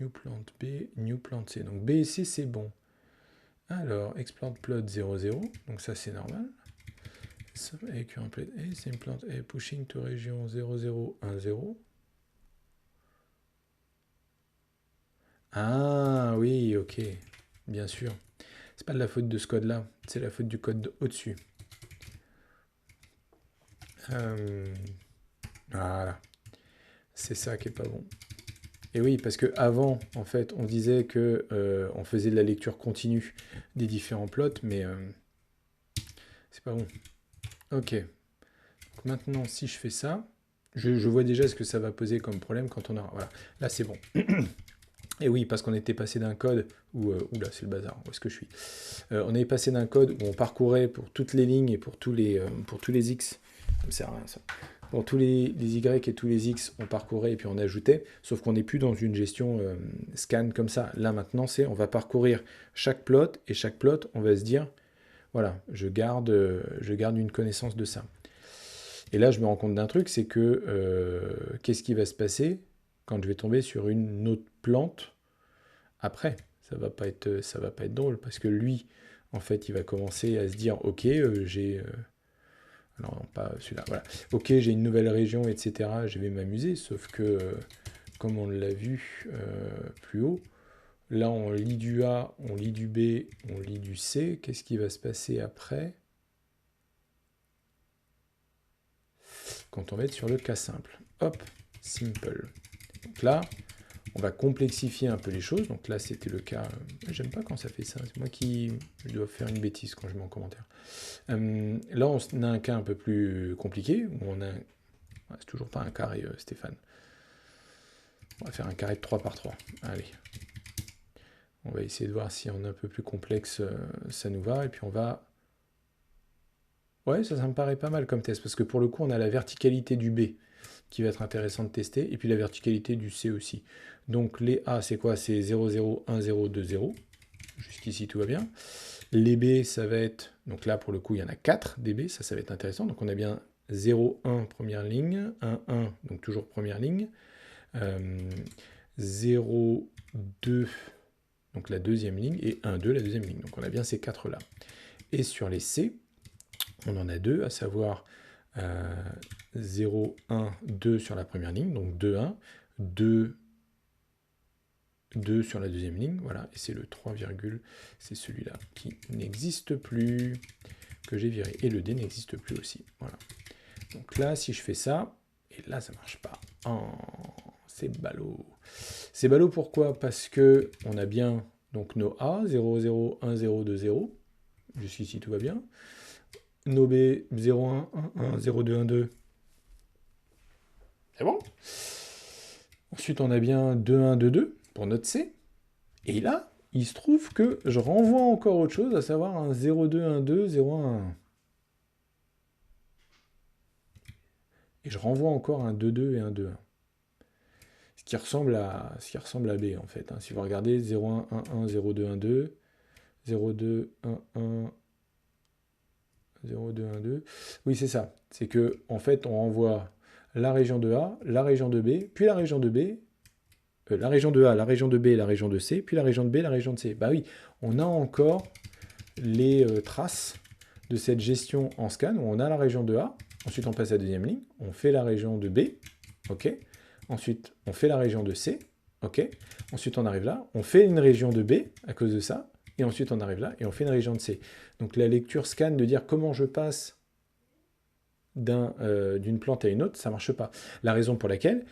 [SPEAKER 1] New plant B, new plant C. Donc B et C, c'est bon. Alors, explored plot 0, 0. Donc ça, c'est normal. Avec un plate A, same plant A, pushing to région 0, 0, 1, 0. Ah oui, ok. Bien sûr. C'est pas de la faute de ce code-là. C'est la faute du code au-dessus. Voilà. C'est ça qui est pas bon. Et oui, parce que avant, en fait, on disait que on faisait de la lecture continue des différents plots, mais c'est pas bon. Ok. Donc maintenant, si je fais ça, je vois déjà ce que ça va poser comme problème quand on aura... Voilà, là c'est bon. Et oui, parce qu'on était passé d'un code où... oula, c'est le bazar, où est-ce que je suis on est passé d'un code où on parcourait pour toutes les lignes et pour tous les X. Ça me sert à rien, ça. Pour tous les Y et tous les X, on parcourait et puis on ajoutait, sauf qu'on n'est plus dans une gestion scan comme ça. Là, maintenant, on va parcourir chaque plot, et chaque plot, on va se dire, voilà, je garde une connaissance de ça. Et là, je me rends compte d'un truc, c'est que qu'est-ce qui va se passer quand je vais tomber sur une autre plante après? Ça va pas être drôle, parce que lui, en fait, il va commencer à se dire, ok, j'ai... alors non, pas celui-là, voilà. Ok, j'ai une nouvelle région, etc. Je vais m'amuser, sauf que, comme on l'a vu plus haut, là, on lit du A, on lit du B, on lit du C. Qu'est-ce qui va se passer après quand on va être sur le cas simple? Hop, simple. Donc là, on va complexifier un peu les choses. Donc là, c'était le cas... J'aime pas quand ça fait ça. C'est moi qui dois faire une bêtise quand je mets en commentaire. Là, on a un cas un peu plus compliqué. Où on a... C'est toujours pas un carré, Stéphane. On va faire un carré de 3 par 3. Allez. On va essayer de voir si on est un peu plus complexe, ça nous va. Et puis on va... Ouais, ça me paraît pas mal comme test. Parce que pour le coup, on a la verticalité du B qui va être intéressant de tester. Et puis la verticalité du C aussi. Donc les A, c'est quoi? C'est 0, 0, 1, 0, 2, 0. Jusqu'ici, tout va bien. Les B, ça va être... Donc là, pour le coup, il y en a 4 des B. Ça va être intéressant. Donc on a bien 0, 1, première ligne. 1, 1, donc toujours première ligne. 0, 2, donc la deuxième ligne. Et 1, 2, la deuxième ligne. Donc on a bien ces 4-là. Et sur les C, on en a 2, à savoir 0, 1, 2 sur la première ligne. Donc 2, 1, 2, 2 sur la deuxième ligne, voilà, et c'est le 3, c'est celui-là qui n'existe plus, que j'ai viré, et le D n'existe plus aussi, voilà. Donc là, si je fais ça, et là, ça marche pas. Oh, c'est ballot. C'est ballot pourquoi? Parce que on a bien donc nos A, 0, 0, 1, 0, 2, 0, jusqu'ici tout va bien. Nos B, 0, 1, 1, 1, 0, 2, 1, 2. C'est bon. Ensuite, on a bien 2, 1, 2, 2 pour notre C. Et là, il se trouve que je renvoie encore autre chose, à savoir un 0, 2, 1, 2, 0, 1, 1. Et je renvoie encore un 2, 2 et un 2, 1. Ce qui ressemble à B, en fait. Hein. Si vous regardez 0, 1, 1, 1, 0, 2, 1, 2, 0, 2, 1, 1, 0, 2, 1, 2. Oui, c'est ça. C'est que, en fait, on renvoie la région de A, la région de B, puis la région de B, la région de A, la région de B, la région de C, puis la région de B, la région de C. Bah oui, on a encore les traces de cette gestion en scan, où on a la région de A, ensuite on passe à la deuxième ligne, on fait la région de B, ok, ensuite on fait la région de C, ok, ensuite on arrive là, on fait une région de B à cause de ça, et ensuite on arrive là, et on fait une région de C. Donc la lecture scan de dire comment je passe d'une plante à une autre, ça ne marche pas. La raison pour laquelle,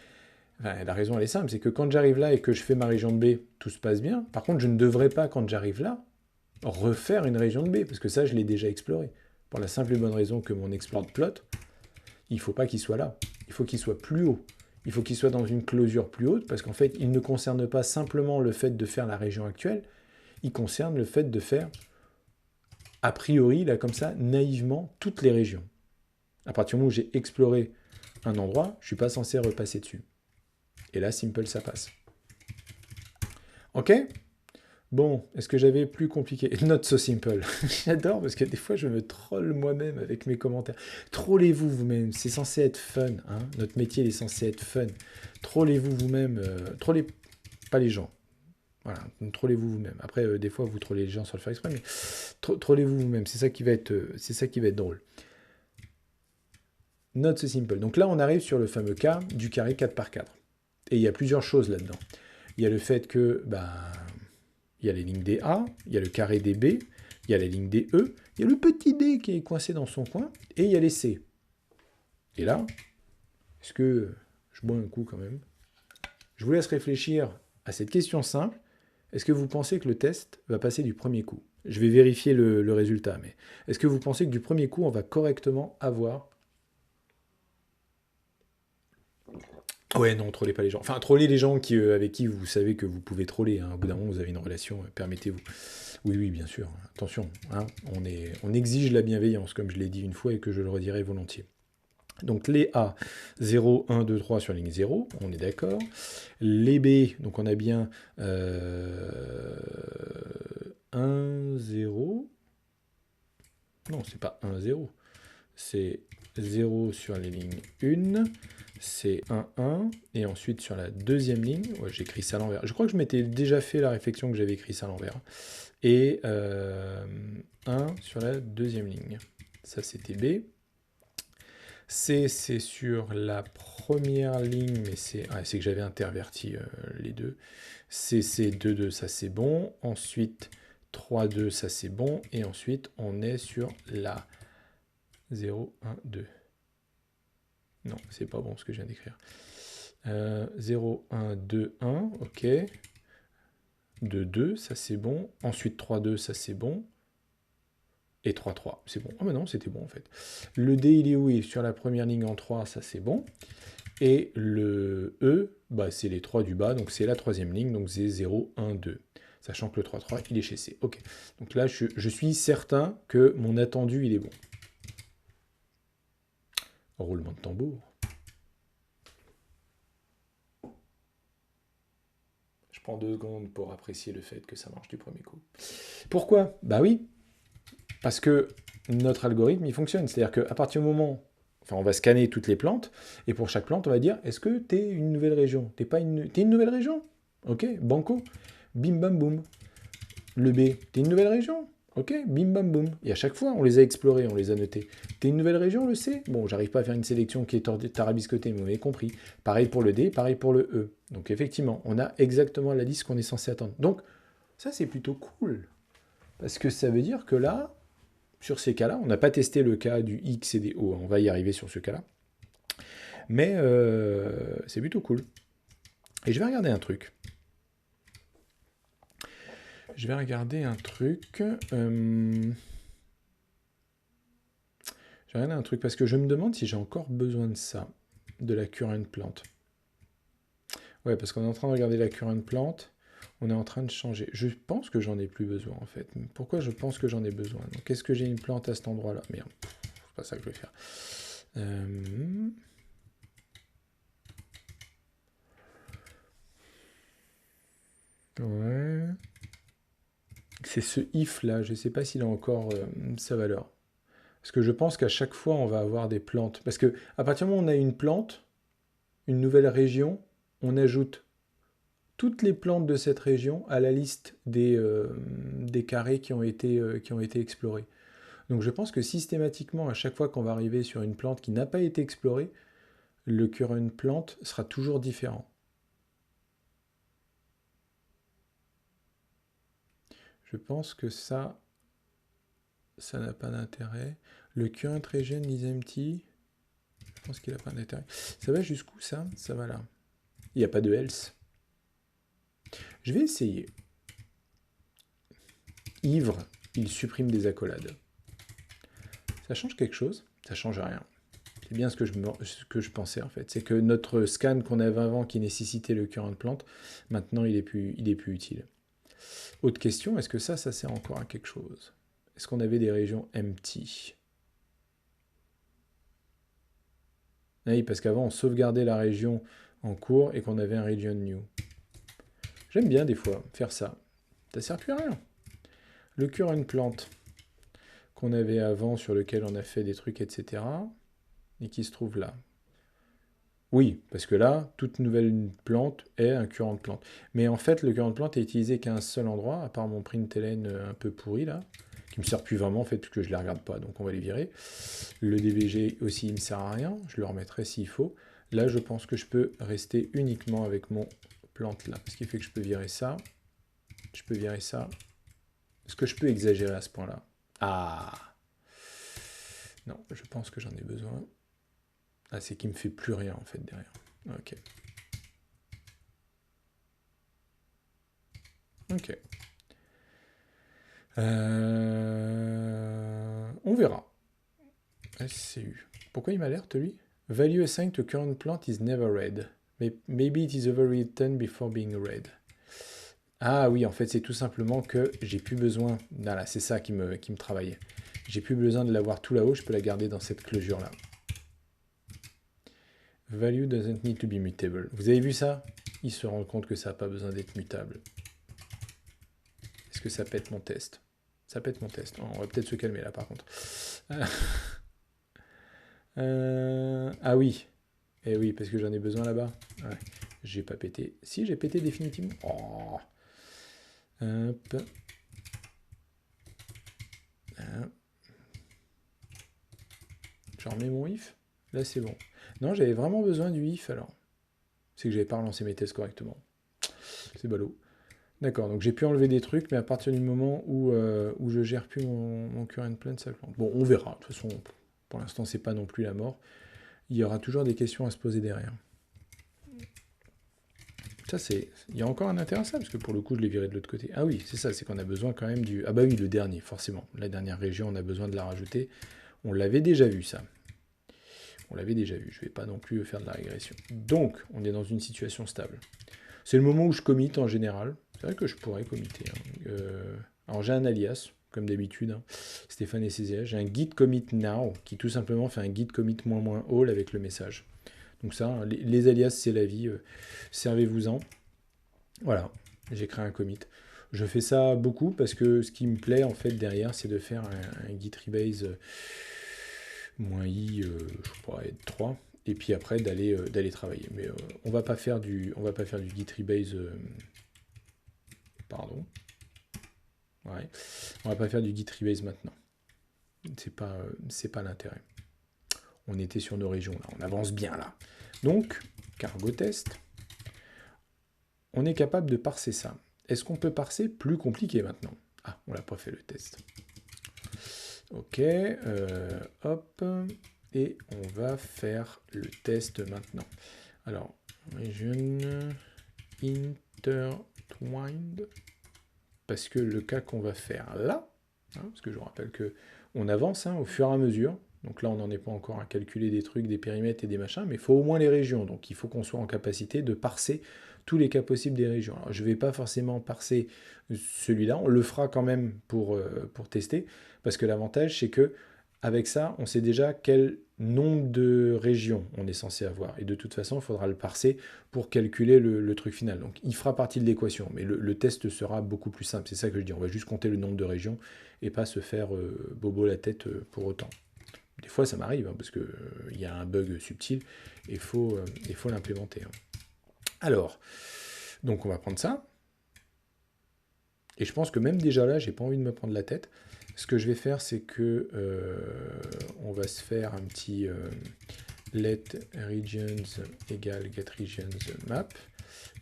[SPEAKER 1] enfin, la raison elle est simple, c'est que quand j'arrive là et que je fais ma région de B, tout se passe bien. Par contre, je ne devrais pas, quand j'arrive là, refaire une région de B, parce que ça, je l'ai déjà exploré. Pour la simple et bonne raison que mon explore plot, il ne faut pas qu'il soit là. Il faut qu'il soit plus haut. Il faut qu'il soit dans une closure plus haute, parce qu'en fait, il ne concerne pas simplement le fait de faire la région actuelle, il concerne le fait de faire, a priori, là, comme ça, naïvement, toutes les régions. À partir du moment où j'ai exploré un endroit, je ne suis pas censé repasser dessus. Et là, simple, ça passe. Ok ? Bon, est-ce que j'avais plus compliqué? Not so simple. J'adore parce que des fois, je me troll moi-même avec mes commentaires. Trollez-vous vous-même, c'est censé être fun. Hein, notre métier est censé être fun. Trollez-vous vous-même. Trollez pas les gens. Voilà, trollez-vous vous-même. Après, des fois, vous trollez les gens sans le faire exprès, mais trollez-vous vous-même. C'est ça qui va être drôle. Not so simple. Donc là, on arrive sur le fameux cas du carré 4 par 4. Et il y a plusieurs choses là-dedans. Il y a le fait que, il y a les lignes des A, il y a le carré des B, il y a les lignes des E, il y a le petit D qui est coincé dans son coin, et il y a les C. Et là, est-ce que je bois un coup quand même? Je vous laisse réfléchir à cette question simple. Est-ce que vous pensez que le test va passer du premier coup? Je vais vérifier le résultat, mais est-ce que vous pensez que du premier coup, on va correctement avoir... Ouais, non, trollez pas les gens. Enfin, trollez les gens avec qui vous savez que vous pouvez troller. Hein. Au bout d'un moment, vous avez une relation, permettez-vous. Oui, bien sûr. Attention, hein. On exige la bienveillance, comme je l'ai dit une fois et que je le redirai volontiers. Donc les A, 0, 1, 2, 3 sur la ligne 0, on est d'accord. Les B, donc on a bien 1, 0. Non, c'est pas 1, 0. C'est 0 sur les lignes 1, c'est 1, 1, et ensuite sur la deuxième ligne, ouais, j'ai écrit ça à l'envers. Je crois que je m'étais déjà fait la réflexion que j'avais écrit ça à l'envers. Et 1 sur la deuxième ligne. Ça, c'était B. C, c'est sur la première ligne, mais c'est que j'avais interverti les deux. C, c'est 2, 2, ça c'est bon. Ensuite, 3, 2, ça c'est bon. Et ensuite, on est sur la 0, 1, 2. Non, c'est pas bon ce que je viens d'écrire. 0, 1, 2, 1, ok. 2, 2, ça c'est bon. Ensuite 3, 2, ça c'est bon. Et 3, 3, c'est bon. Ah mais non, c'était bon en fait. Le D, il est où? Il est sur la première ligne en 3, ça c'est bon. Et le E, c'est les 3 du bas, donc c'est la troisième ligne, donc c'est 0, 1, 2. Sachant que le 3, 3, il est chez C. Ok. Donc là, je suis certain que mon attendu, il est bon. Roulement de tambour. Je prends 2 secondes pour apprécier le fait que ça marche du premier coup. Pourquoi? Bah oui, parce que notre algorithme, il fonctionne. C'est-à-dire qu'à partir du moment... Enfin, on va scanner toutes les plantes, et pour chaque plante, on va dire, est-ce que tu es une nouvelle région? T'es une nouvelle région? Ok, banco. Bim, bam, boum. Le B, t'es une nouvelle région? Ok, bim, bam, boum. Et à chaque fois, on les a explorés, on les a notés. T'es une nouvelle région, le C? Bon, j'arrive pas à faire une sélection qui est tarabiscotée, mais vous m'avez compris. Pareil pour le D, pareil pour le E. Donc effectivement, on a exactement la liste qu'on est censé attendre. Donc, ça, c'est plutôt cool. Parce que ça veut dire que là, sur ces cas-là, on n'a pas testé le cas du X et des O. On va y arriver sur ce cas-là. Mais c'est plutôt cool. Et je vais regarder un truc. Je vais regarder un truc parce que je me demande si j'ai encore besoin de ça, de la current plante. Ouais, parce qu'on est en train de regarder la current plante, on est en train de changer. Je pense que j'en ai plus besoin en fait. Pourquoi je pense que j'en ai besoin? Donc est-ce que j'ai une plante à cet endroit-là? Merde, c'est pas ça que je vais faire. Ouais. C'est ce if là, je ne sais pas s'il a encore sa valeur. Parce que je pense qu'à chaque fois, on va avoir des plantes. Parce que à partir du moment où on a une plante, une nouvelle région, on ajoute toutes les plantes de cette région à la liste des carrés qui ont été explorés. Donc je pense que systématiquement, à chaque fois qu'on va arriver sur une plante qui n'a pas été explorée, le current plant sera toujours différent. Je pense que ça n'a pas d'intérêt. Le current region is empty. Je pense qu'il n'a pas d'intérêt. Ça va jusqu'où ça? Ça va là. Il n'y a pas de else. Je vais essayer. Ivre, il supprime des accolades. Ça change quelque chose? Ça change rien. C'est bien ce que je pensais en fait. C'est que notre scan qu'on avait avant qui nécessitait le current plant, maintenant il est plus utile. Autre question, est-ce que ça sert encore à quelque chose? Est-ce qu'on avait des régions empty? Oui, parce qu'avant on sauvegardait la région en cours et qu'on avait un region new. J'aime bien des fois faire ça. Ça sert plus à rien. Le current plant qu'on avait avant sur lequel on a fait des trucs, etc. et qui se trouve là. Oui, parce que là, toute nouvelle plante est un current plant. Mais en fait, le current plant est utilisé qu'à un seul endroit, à part mon println un peu pourri là, qui me sert plus vraiment en fait, puisque je ne les regarde pas, donc on va les virer. Le DBG aussi, il me sert à rien, je le remettrai s'il faut. Là, je pense que je peux rester uniquement avec mon plante là, ce qui fait que je peux virer ça, je peux virer ça. Est-ce que je peux exagérer à ce point-là? Ah! Non, je pense que j'en ai besoin. Ah, c'est qu'il me fait plus rien en fait derrière. Ok. Ok. On verra. SCU. Pourquoi il m'alerte lui? Value assigned to current plant is never read. Maybe it is overwritten before being read. Ah oui, en fait, c'est tout simplement que j'ai plus besoin. Voilà, c'est ça qui me travaillait. J'ai plus besoin de l'avoir tout là-haut, je peux la garder dans cette closure-là. Value doesn't need to be mutable. Vous avez vu ça? Il se rend compte que ça n'a pas besoin d'être mutable. Est-ce que ça pète mon test? Ça pète mon test. On va peut-être se calmer là par contre. Ah oui. Eh oui, parce que j'en ai besoin là-bas. Ouais. J'ai pas pété. Si, j'ai pété définitivement. Oh. Hop. Je remets mon if. Là, c'est bon. Non, j'avais vraiment besoin du if alors. C'est que j'avais pas relancé mes tests correctement. C'est ballot. D'accord, donc j'ai pu enlever des trucs, mais à partir du moment où je gère plus mon current plan, ça plante. Bon, on verra. De toute façon, pour l'instant, c'est pas non plus la mort. Il y aura toujours des questions à se poser derrière. Ça, c'est... Il y a encore un intérêt à ça, parce que pour le coup, je l'ai viré de l'autre côté. Ah oui, c'est ça, c'est qu'on a besoin quand même du... Ah bah oui, le dernier, forcément. La dernière région, on a besoin de la rajouter. On l'avait déjà vu, ça. On l'avait déjà vu. Je vais pas non plus faire de la régression. Donc, on est dans une situation stable. C'est le moment où je commit en général. C'est vrai que je pourrais committer. Hein. Alors, j'ai un alias, comme d'habitude. Hein. Stéphane et CZH. J'ai un git commit now, qui tout simplement fait un git commit --all avec le message. Donc ça, hein, les alias, c'est la vie. Servez-vous-en. Voilà, j'ai créé un commit. Je fais ça beaucoup parce que ce qui me plaît en fait derrière, c'est de faire un git rebase -i, je pourrais être 3, et puis après d'aller travailler. Mais on va pas faire du git rebase. Pardon. Ouais. On va pas faire du git rebase maintenant. C'est pas l'intérêt. On était sur nos régions là, on avance bien là. Donc, cargo test. On est capable de parser ça. Est-ce qu'on peut parser plus compliqué maintenant? Ah, on l'a pas fait le test. Ok, hop, et on va faire le test maintenant. Alors, region intertwined, parce que le cas qu'on va faire là, hein, parce que je vous rappelle que on avance hein, au fur et à mesure. Donc là, on n'en est pas encore à calculer des trucs, des périmètres et des machins, mais il faut au moins les régions. Donc il faut qu'on soit en capacité de parser tous les cas possibles des régions. Alors, je ne vais pas forcément parser celui-là, on le fera quand même pour tester, parce que l'avantage, c'est que avec ça, on sait déjà quel nombre de régions on est censé avoir. Et de toute façon, il faudra le parser pour calculer le truc final. Donc il fera partie de l'équation, mais le test sera beaucoup plus simple. C'est ça que je dis, on va juste compter le nombre de régions et pas se faire bobo la tête pour autant. Des fois, ça m'arrive, hein, parce qu'il y a un bug subtil et il faut l'implémenter. Hein. Alors, donc on va prendre ça. Et je pense que même déjà là, j'ai pas envie de me prendre la tête. Ce que je vais faire, c'est que on va se faire un petit let regions égale get regions map.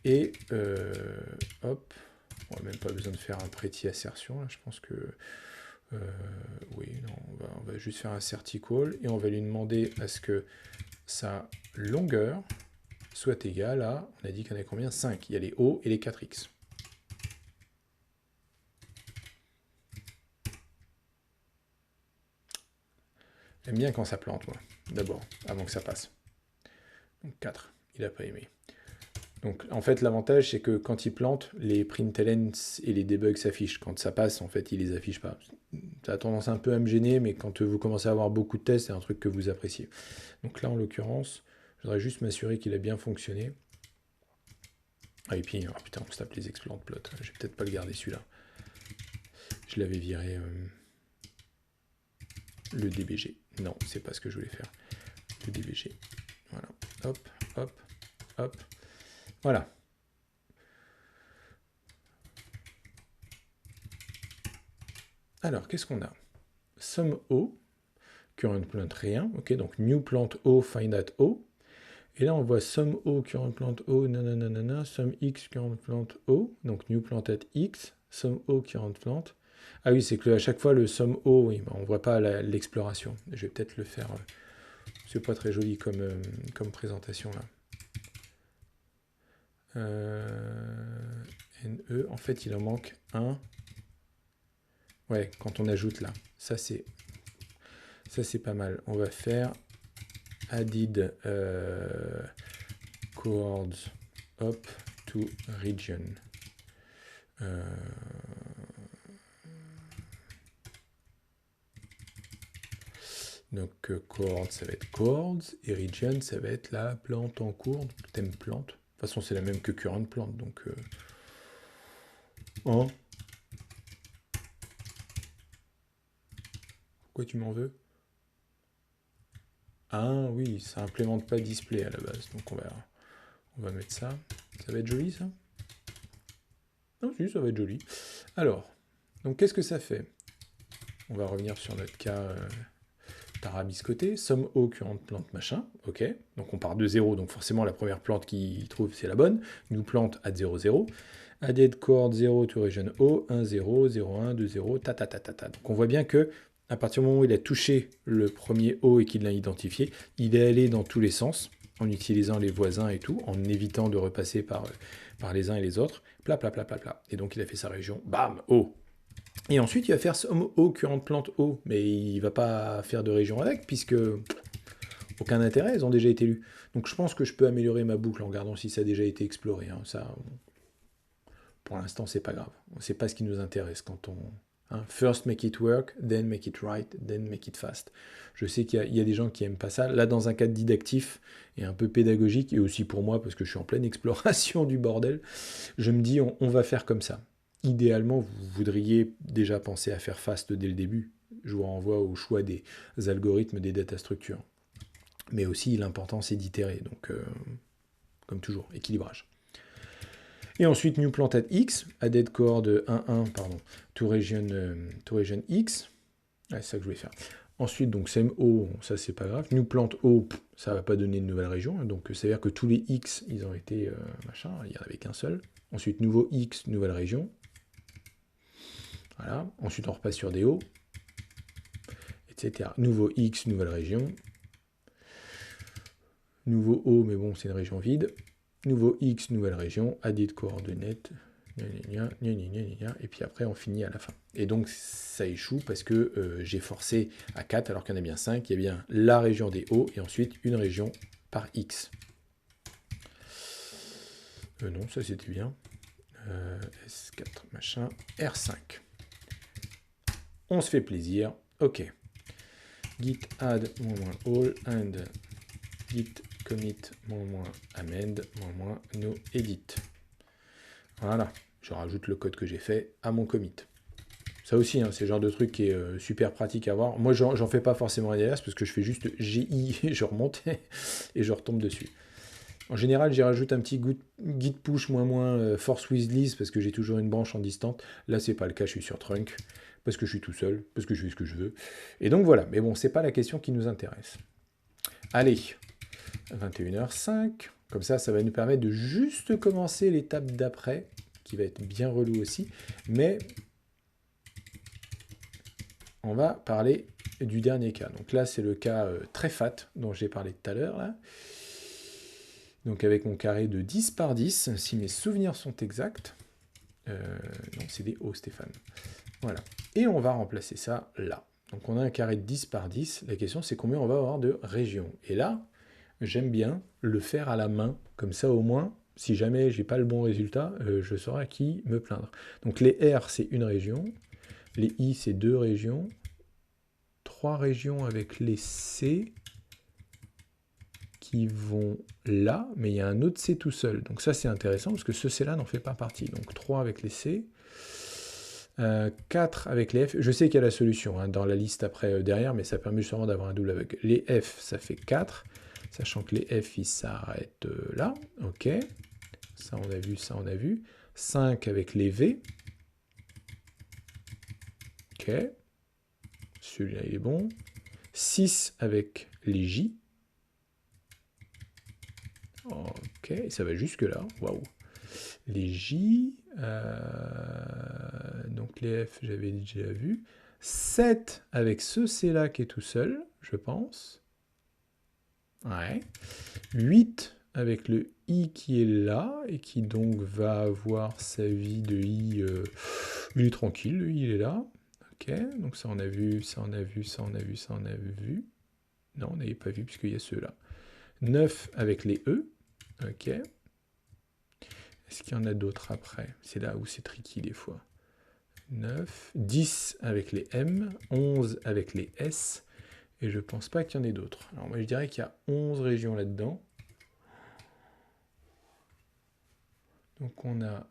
[SPEAKER 1] Et hop, on n'a même pas besoin de faire un pretty assertion. Là, je pense que oui, non, on va juste faire un certical et on va lui demander à ce que sa longueur soit égale à, on a dit qu'il y en a combien? 5. Il y a les O et les 4x. J'aime bien quand ça plante, moi, d'abord, avant que ça passe. Donc 4, il n'a pas aimé. Donc en fait, l'avantage, c'est que quand il plante, les println et les debugs s'affichent. Quand ça passe, en fait, il les affiche pas. Ça a tendance un peu à me gêner, mais quand vous commencez à avoir beaucoup de tests, c'est un truc que vous appréciez. Donc là, en l'occurrence, je voudrais juste m'assurer qu'il a bien fonctionné. Ah, et puis, oh, putain, on se tape les exploits plot. Je vais peut-être pas le garder celui-là. Je l'avais viré le DBG. Non, c'est pas ce que je voulais faire. Le DBG. Voilà. Hop, hop, hop. Voilà. Alors, qu'est-ce qu'on a? Sum O, current plant rien. Ok, donc new plant O, find at O. Et là, on voit sum O, current plant O, nanana, sum X, current plant O. Donc new plant at X, sum O, current plant. Ah oui, c'est que à chaque fois, le sum O, oui, on ne voit pas l'exploration. Je vais peut-être le faire. C'est pas très joli comme présentation là. NE, en fait, il en manque un. Ouais, quand on ajoute là. Ça, c'est pas mal. On va faire added coords up to region. Donc coords, ça va être coords, et region, ça va être la plante en cours, le thème plante. De toute façon, c'est la même que current plante, donc... Hein? Pourquoi tu m'en veux? Ah oui, ça implémente pas display à la base, donc on va mettre ça. Ça va être joli, ça? Non, si, ça va être joli. Alors, donc qu'est-ce que ça fait? On va revenir sur notre cas tarabiscoté. Somme O, current plante, machin. Ok. Donc on part de 0, donc forcément la première plante qu'il trouve, c'est la bonne. Nous plante at 0, 0. Added coord 0 to region O, 1, 0, 0, 1, 2, 0, ta. Donc on voit bien que à partir du moment où il a touché le premier O et qu'il l'a identifié, il est allé dans tous les sens, en utilisant les voisins et tout, en évitant de repasser par les uns et les autres. Pla. Et donc il a fait sa région, bam, O. Et ensuite il va faire somme O, current plante O, mais il va pas faire de région avec, puisque aucun intérêt, elles ont déjà été lues. Donc je pense que je peux améliorer ma boucle en regardant si ça a déjà été exploré. Hein. Ça, pour l'instant, c'est pas grave. C'est pas ce qui nous intéresse quand on... Hein, first make it work, then make it right, then make it fast. Je sais qu'il y a des gens qui aiment pas ça. Là, dans un cadre didactif et un peu pédagogique, et aussi pour moi, parce que je suis en pleine exploration du bordel, je me dis, on va faire comme ça. Idéalement, vous voudriez déjà penser à faire fast dès le début. Je vous renvoie au choix des algorithmes des data structures. Mais aussi, l'important, c'est d'itérer. Donc, comme toujours, équilibrage. Et ensuite, new plant at X, added coord 1, pardon, to region X. Ouais, c'est ça que je voulais faire. Ensuite, donc, same O, ça c'est pas grave. New plant O, ça va pas donner de nouvelle région. Donc, ça veut dire que tous les X, ils ont été machin, il n'y en avait qu'un seul. Ensuite, nouveau X, nouvelle région. Voilà. Ensuite, on repasse sur des O, etc. Nouveau X, nouvelle région. Nouveau O, mais bon, c'est une région vide. Nouveau X, nouvelle région, added coordonnées, et puis après on finit à la fin. Et donc ça échoue parce que j'ai forcé à 4 alors qu'il y en a bien 5, il y a bien la région des O et ensuite une région par X. Non, ça c'était bien. S4, machin, R5. On se fait plaisir, ok. git add -all and git commit -amend -no edit. Voilà, je rajoute le code que j'ai fait à mon commit. Ça aussi, hein, c'est le genre de truc qui est super pratique à voir. Moi, j'en fais pas forcément un alias parce que je fais juste GI, je remonte et je retombe dessus. En général, j'y rajoute un petit git push force with list parce que j'ai toujours une branche en distante. Là, c'est pas le cas, je suis sur trunk parce que je suis tout seul, parce que je fais ce que je veux. Et donc voilà, mais bon, c'est pas la question qui nous intéresse. Allez, 21h05. Comme ça va nous permettre de juste commencer l'étape d'après, qui va être bien relou aussi. Mais on va parler du dernier cas. Donc là, c'est le cas très fat dont j'ai parlé tout à l'heure. Là. Donc avec mon carré de 10 par 10, si mes souvenirs sont exacts. Non, c'est des hauts, Stéphane. Voilà. Et on va remplacer ça là. Donc on a un carré de 10 par 10. La question, c'est combien on va avoir de régions. Et là, j'aime bien le faire à la main. Comme ça, au moins, si jamais j'ai pas le bon résultat, je saurai à qui me plaindre. Donc les R, c'est une région. Les I, c'est 2 régions. 3 régions avec les C qui vont là, mais il y a un autre C tout seul. Donc ça, c'est intéressant parce que ce C-là n'en fait pas partie. Donc 3 avec les C. 4 avec les F. Je sais qu'il y a la solution hein, dans la liste après derrière, mais ça permet justement d'avoir un double aveugle. Les F, ça fait 4. Sachant que les F, ils s'arrêtent là. OK. Ça, on a vu, ça, on a vu. 5 avec les V. OK. Celui-là, il est bon. 6 avec les J. OK, ça va jusque-là. Waouh. Les J. Donc les F, j'avais déjà vu. 7 avec ce C-là qui est tout seul, je pense. Ouais. 8 avec le I qui est là, et qui donc va avoir sa vie de I. Il est tranquille, le I, il est là. Ok, donc ça on a vu, ça on a vu, ça on a vu, ça on a vu. Non, on n'avait pas vu puisqu'il y a ceux-là. 9 avec les E. Ok. Est-ce qu'il y en a d'autres après? C'est là où c'est tricky des fois. 9. 10 avec les M. 11 avec les S. Et je pense pas qu'il y en ait d'autres. Alors moi je dirais qu'il y a 11 régions là-dedans. Donc on a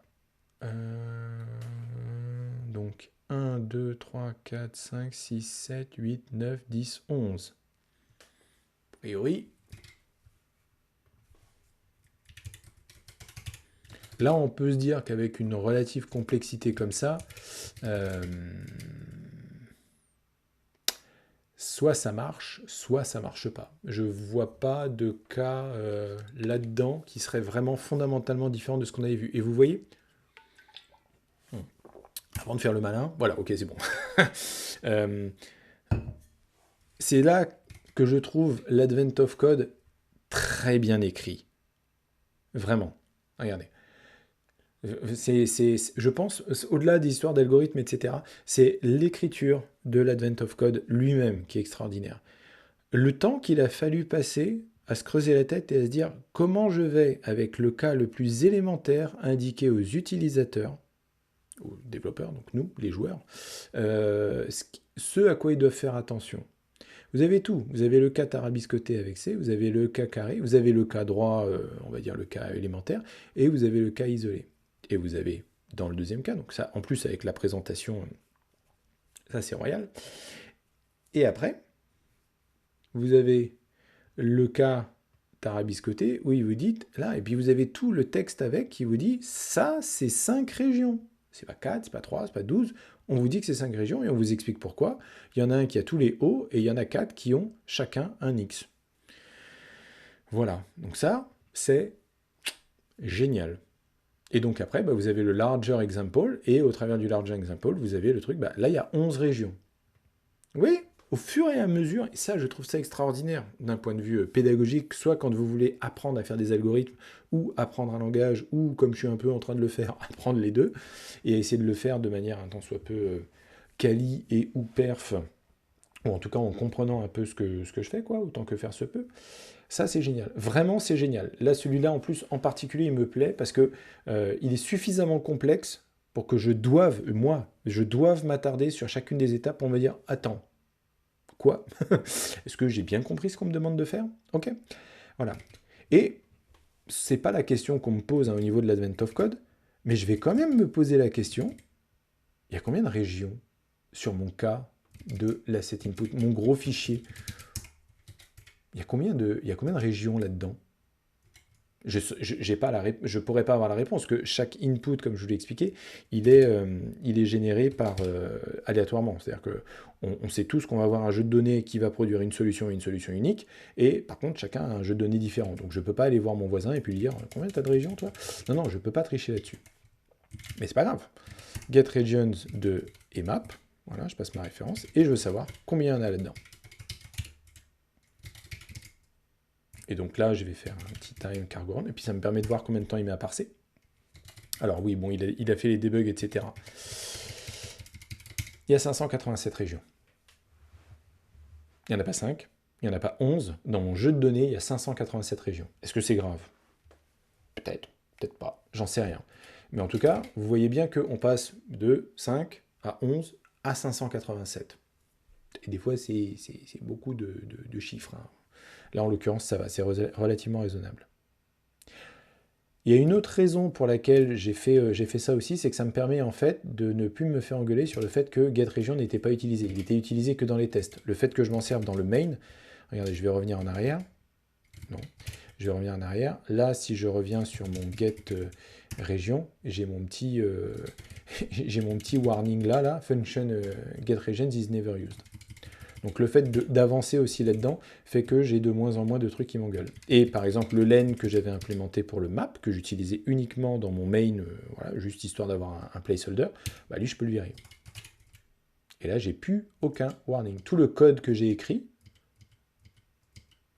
[SPEAKER 1] donc 1, 2, 3, 4, 5, 6, 7, 8, 9, 10, 11. A priori. Là, on peut se dire qu'avec une relative complexité comme ça, soit ça marche, soit ça marche pas. Je vois pas de cas là-dedans qui serait vraiment fondamentalement différent de ce qu'on avait vu. Et vous voyez, avant de faire le malin, voilà, ok, c'est bon. C'est là que je trouve l'Advent of Code très bien écrit. Vraiment. Regardez. Je pense, au-delà des histoires d'algorithmes, etc., c'est l'écriture de l'Advent of Code lui-même qui est extraordinaire. Le temps qu'il a fallu passer à se creuser la tête et à se dire comment je vais, avec le cas le plus élémentaire, indiquer aux utilisateurs, aux développeurs, donc nous, les joueurs, ce à quoi ils doivent faire attention. Vous avez tout. Vous avez le cas tarabiscoté avec C, vous avez le cas carré, vous avez le cas droit, on va dire le cas élémentaire, et vous avez le cas isolé. Et vous avez dans le deuxième cas, donc ça, en plus avec la présentation, ça c'est royal. Et après, vous avez le cas tarabiscoté où il vous dit, là, et puis vous avez tout le texte avec qui vous dit, ça c'est 5 régions. C'est pas 4, c'est pas 3, c'est pas 12. On vous dit que c'est 5 régions et on vous explique pourquoi. Il y en a un qui a tous les O et il y en a 4 qui ont chacun un X. Voilà, donc ça, c'est génial. Et donc après, vous avez le larger example, et au travers du larger example, vous avez le truc, là il y a 11 régions. Oui, au fur et à mesure, et ça je trouve ça extraordinaire d'un point de vue pédagogique, soit quand vous voulez apprendre à faire des algorithmes, ou apprendre un langage, ou comme je suis un peu en train de le faire, apprendre les deux, et essayer de le faire de manière un tant soit peu quali et ou perf, ou en tout cas en comprenant un peu ce que je fais, quoi, autant que faire se peut. Ça, c'est génial. Vraiment, c'est génial. Là, celui-là, en plus, en particulier, il me plaît parce que il est suffisamment complexe pour que je doive m'attarder sur chacune des étapes pour me dire, attends, quoi? Est-ce que j'ai bien compris ce qu'on me demande de faire? Ok, voilà. Et c'est pas la question qu'on me pose au niveau de l'Advent of Code, mais je vais quand même me poser la question, il y a combien de régions sur mon cas de l'asset input, mon gros fichier? Il y a combien de régions là-dedans? Je ne pourrais pas avoir la réponse, que chaque input, comme je vous l'ai expliqué, il est généré par aléatoirement. C'est-à-dire qu'on sait tous qu'on va avoir un jeu de données qui va produire une solution et une solution unique, et par contre, chacun a un jeu de données différent. Donc je ne peux pas aller voir mon voisin et puis lui dire « Combien tu as de régions, toi ?» Non, non, je ne peux pas tricher là-dessus. Mais c'est pas grave. Get regions de emap, voilà, je passe ma référence, et je veux savoir combien il y en a là-dedans. Et donc là, je vais faire un petit time cargo run, et puis ça me permet de voir combien de temps il met à parser. Alors oui, bon, il a fait les debugs, etc. Il y a 587 régions. Il n'y en a pas 5, il n'y en a pas 11. Dans mon jeu de données, il y a 587 régions. Est-ce que c'est grave? Peut-être, peut-être pas, j'en sais rien. Mais en tout cas, vous voyez bien qu'on passe de 5 à 11 à 587. Et des fois, c'est beaucoup de chiffres, hein. Là, en l'occurrence, ça va, c'est relativement raisonnable. Il y a une autre raison pour laquelle j'ai fait ça aussi, c'est que ça me permet en fait de ne plus me faire engueuler sur le fait que getRegion n'était pas utilisé. Il était utilisé que dans les tests. Le fait que je m'en serve dans le main, regardez, je vais revenir en arrière. Non, je vais revenir en arrière. Là, si je reviens sur mon getRegion, j'ai mon petit warning là, function getRegions is never used. Donc le fait d'avancer aussi là-dedans fait que j'ai de moins en moins de trucs qui m'engueulent. Et par exemple, le len que j'avais implémenté pour le map, que j'utilisais uniquement dans mon main, voilà, juste histoire d'avoir un placeholder, bah lui je peux le virer. Et là j'ai plus aucun warning. Tout le code que j'ai écrit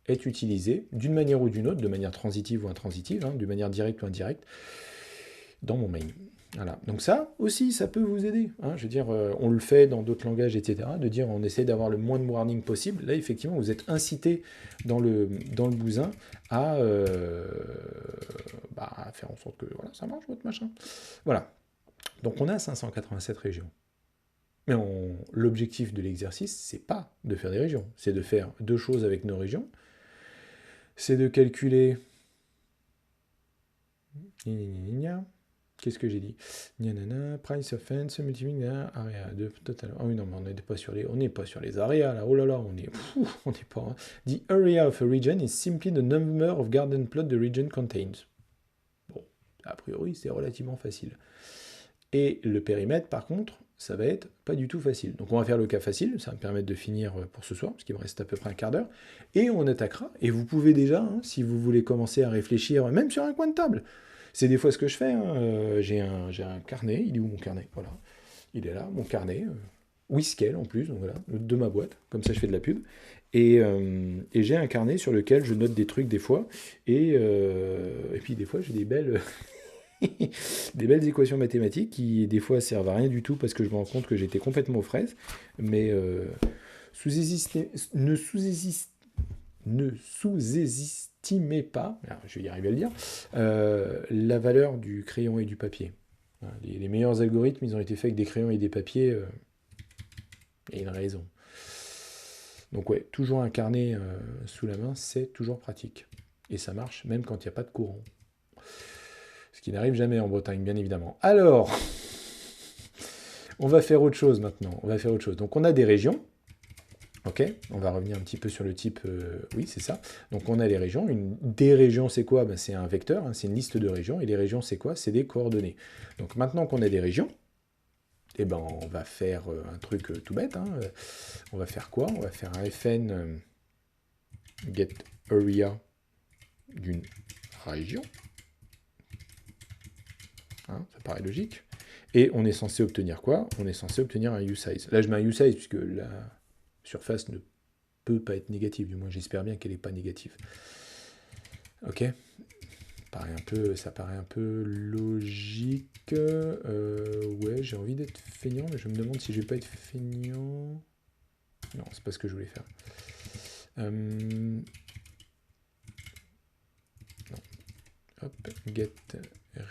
[SPEAKER 1] est utilisé d'une manière ou d'une autre, de manière transitive ou intransitive, hein, d'une manière directe ou indirecte, dans mon main. Voilà. Donc ça aussi, ça peut vous aider, hein. Je veux dire, on le fait dans d'autres langages, etc., de dire on essaie d'avoir le moins de warning possible. Là, effectivement, vous êtes incité dans le bousin à faire en sorte que voilà, ça marche, votre machin. Voilà. Donc on a 587 régions. Mais l'objectif de l'exercice, c'est pas de faire des régions, c'est de faire deux choses avec nos régions. C'est de calculer... Qu'est-ce que j'ai dit? Price of fence, multimedia, area de total. Ah oui, non, mais on n'est pas sur les areas là. Oh là là, on n'est pas. Hein. The area of a region is simply the number of garden plots the region contains. Bon, a priori, c'est relativement facile. Et le périmètre, par contre, ça va être pas du tout facile. Donc on va faire le cas facile, ça va me permettre de finir pour ce soir, parce qu'il me reste à peu près un quart d'heure. Et on attaquera. Et vous pouvez déjà, hein, si vous voulez commencer à réfléchir, même sur un coin de table. C'est des fois ce que je fais, hein. J'ai un carnet, il est où mon carnet? Voilà, il est là, mon carnet, Whiskel en plus, donc voilà, de ma boîte, comme ça je fais de la pub. Et j'ai un carnet sur lequel je note des trucs des fois, et puis des fois j'ai des belles... des belles équations mathématiques qui des fois servent à rien du tout parce que je me rends compte que j'étais complètement aux fraises, mais ne sous-estimez pas, alors, je vais y arriver à le dire, la valeur du crayon et du papier. Les meilleurs algorithmes, ils ont été faits avec des crayons et des papiers, et une raison. Donc ouais, toujours un carnet sous la main, c'est toujours pratique. Et ça marche même quand il n'y a pas de courant. Ce qui n'arrive jamais en Bretagne, bien évidemment. Alors, on va faire autre chose maintenant. On va faire autre chose. Donc on a des régions. Ok, on va revenir un petit peu sur le type, oui c'est ça. Donc on a les régions, des régions c'est quoi? Ben, c'est un vecteur, hein, c'est une liste de régions, et les régions c'est quoi? C'est des coordonnées. Donc maintenant qu'on a des régions, eh ben, on va faire un truc tout bête, hein. On va faire quoi? On va faire un fn get area d'une région, hein, ça paraît logique, et on est censé obtenir quoi? On est censé obtenir un usize. Là je mets un usize puisque la surface ne peut pas être négative, du moins j'espère bien qu'elle n'est pas négative. Ok, ça paraît un peu logique. Ouais, j'ai envie d'être feignant, mais je me demande si je vais pas être feignant. Non, c'est pas ce que je voulais faire. Non. Hop, get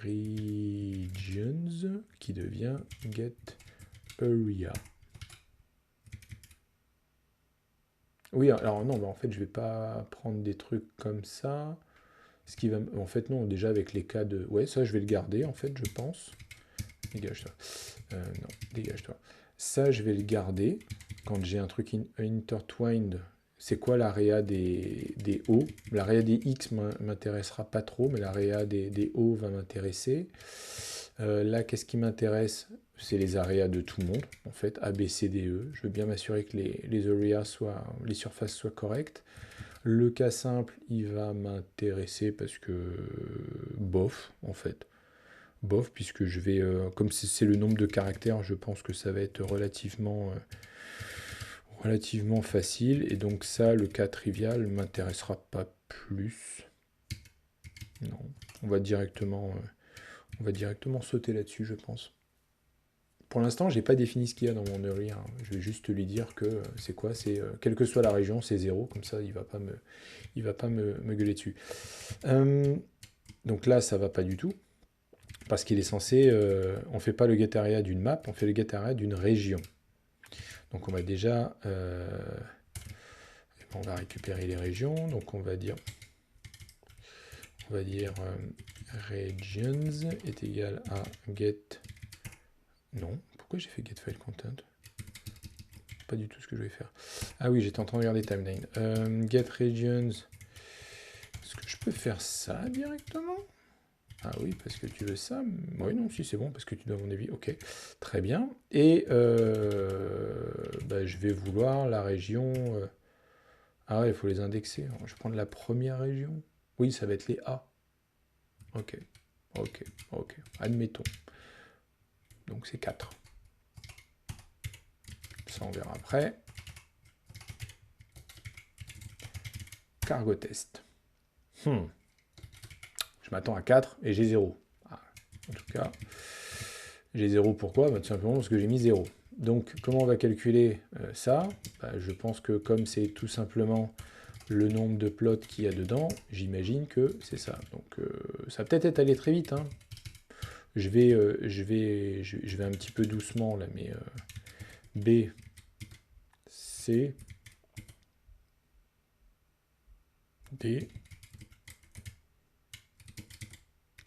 [SPEAKER 1] regions qui devient get area. Oui, alors non, bah, en fait, je vais pas prendre des trucs comme ça. Ce qui va... En fait, non, déjà avec les cas de... Ouais, ça, je vais le garder, en fait, je pense. Dégage-toi. Non, dégage-toi. Ça, je vais le garder. Quand j'ai un truc intertwined, c'est quoi l'area des O? L'area des X m'intéressera pas trop, mais l'area des O va m'intéresser. Là, qu'est-ce qui m'intéresse? C'est les areas de tout le monde, en fait, A, B, C, D, E. Je veux bien m'assurer que les areas soient, les surfaces soient correctes. Le cas simple, il va m'intéresser parce que bof, en fait. Bof, puisque je vais, comme c'est le nombre de caractères, je pense que ça va être relativement facile. Et donc ça, le cas trivial, m'intéressera pas plus. Non, on va directement sauter là-dessus, je pense. Pour l'instant, j'ai pas défini ce qu'il y a dans mon area. Je vais juste lui dire que c'est quoi, c'est quelle que soit la région, c'est 0. Comme ça, il va pas me gueuler dessus. Donc là, ça va pas du tout. Parce qu'il est censé, on fait pas le get area d'une map, on fait le get area d'une région. Donc on va déjà, on va récupérer les régions. Donc on va dire regions est égal à get. Non, pourquoi j'ai fait get file content? Pas du tout ce que je vais faire. Ah oui, j'étais en train de regarder timeline. Get regions. Est-ce que je peux faire ça directement? Ah oui, parce que tu veux ça. Oui, non, si c'est bon, parce que tu dois, à mon avis. Ok, très bien. Et je vais vouloir la région. Ah ouais, il faut les indexer. Alors, je vais prendre la première région. Oui, ça va être les A. Ok, ok, ok. Admettons. Donc c'est 4. Ça, on verra après. Cargo test. Je m'attends à 4 et j'ai 0. Ah, en tout cas, j'ai 0 pourquoi? Tout simplement parce que j'ai mis 0. Donc, comment on va calculer ça? Je pense que comme c'est tout simplement le nombre de plots qu'il y a dedans, j'imagine que c'est ça. Donc, ça va peut-être être allé très vite. Hein. Je vais un petit peu doucement là, mais B, C, D,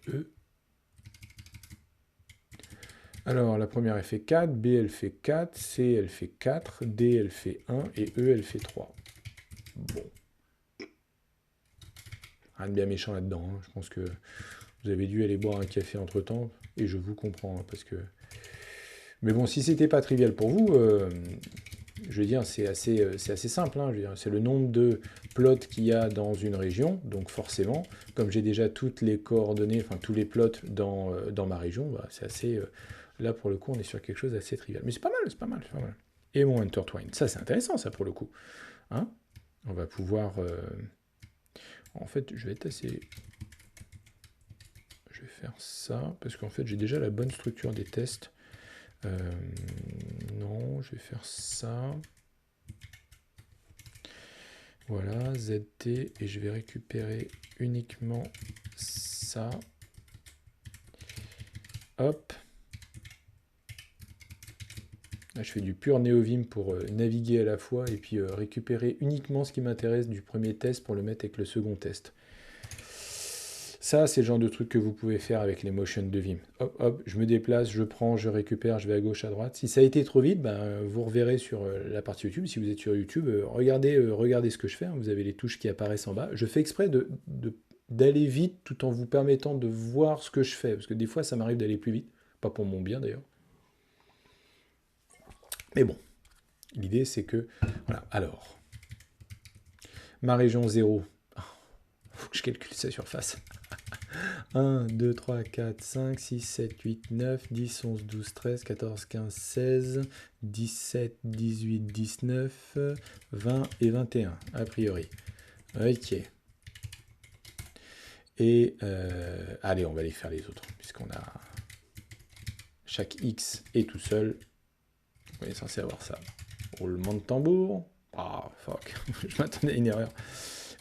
[SPEAKER 1] E. Alors, la première, elle fait 4, B, elle fait 4, C, elle fait 4, D, elle fait 1, et E, elle fait 3. Bon. Rien de bien méchant là-dedans. Hein. Je pense que vous avez dû aller boire un café entre-temps, et je vous comprends, hein, parce que... Mais bon, si c'était pas trivial pour vous, je veux dire, c'est assez simple. Hein, c'est le nombre de plots qu'il y a dans une région, donc forcément, comme j'ai déjà toutes les coordonnées, enfin tous les plots dans ma région, c'est assez... là, pour le coup, on est sur quelque chose d'assez trivial. Mais c'est pas mal, c'est pas mal, c'est pas mal. Et mon intertwine, ça c'est intéressant, ça, pour le coup. Hein, on va pouvoir... En fait, je vais être assez... Je vais faire ça, parce qu'en fait, j'ai déjà la bonne structure des tests. Non, je vais faire ça. Voilà, ZT, et je vais récupérer uniquement ça. Hop. Là, je fais du pur NeoVim pour naviguer à la fois et puis récupérer uniquement ce qui m'intéresse du premier test pour le mettre avec le second test. Ça, c'est le genre de truc que vous pouvez faire avec les motions de Vim. Hop, hop, je me déplace, je prends, je récupère, je vais à gauche, à droite. Si ça a été trop vite, vous reverrez sur la partie YouTube. Si vous êtes sur YouTube, regardez ce que je fais. Hein. Vous avez les touches qui apparaissent en bas. Je fais exprès d'aller vite tout en vous permettant de voir ce que je fais. Parce que des fois, ça m'arrive d'aller plus vite. Pas pour mon bien, d'ailleurs. Mais bon, l'idée, c'est que... Voilà, alors... Ma région 0. Faut que je calcule sa surface. 1, 2, 3, 4, 5, 6, 7, 8, 9, 10, 11, 12, 13, 14, 15, 16, 17, 18, 19, 20 et 21, a priori. Ok. Et allez, on va aller faire les autres, puisqu'on a... Chaque X est tout seul. On est censé avoir ça. Roulement de tambour. Ah, fuck. Je m'attendais à une erreur.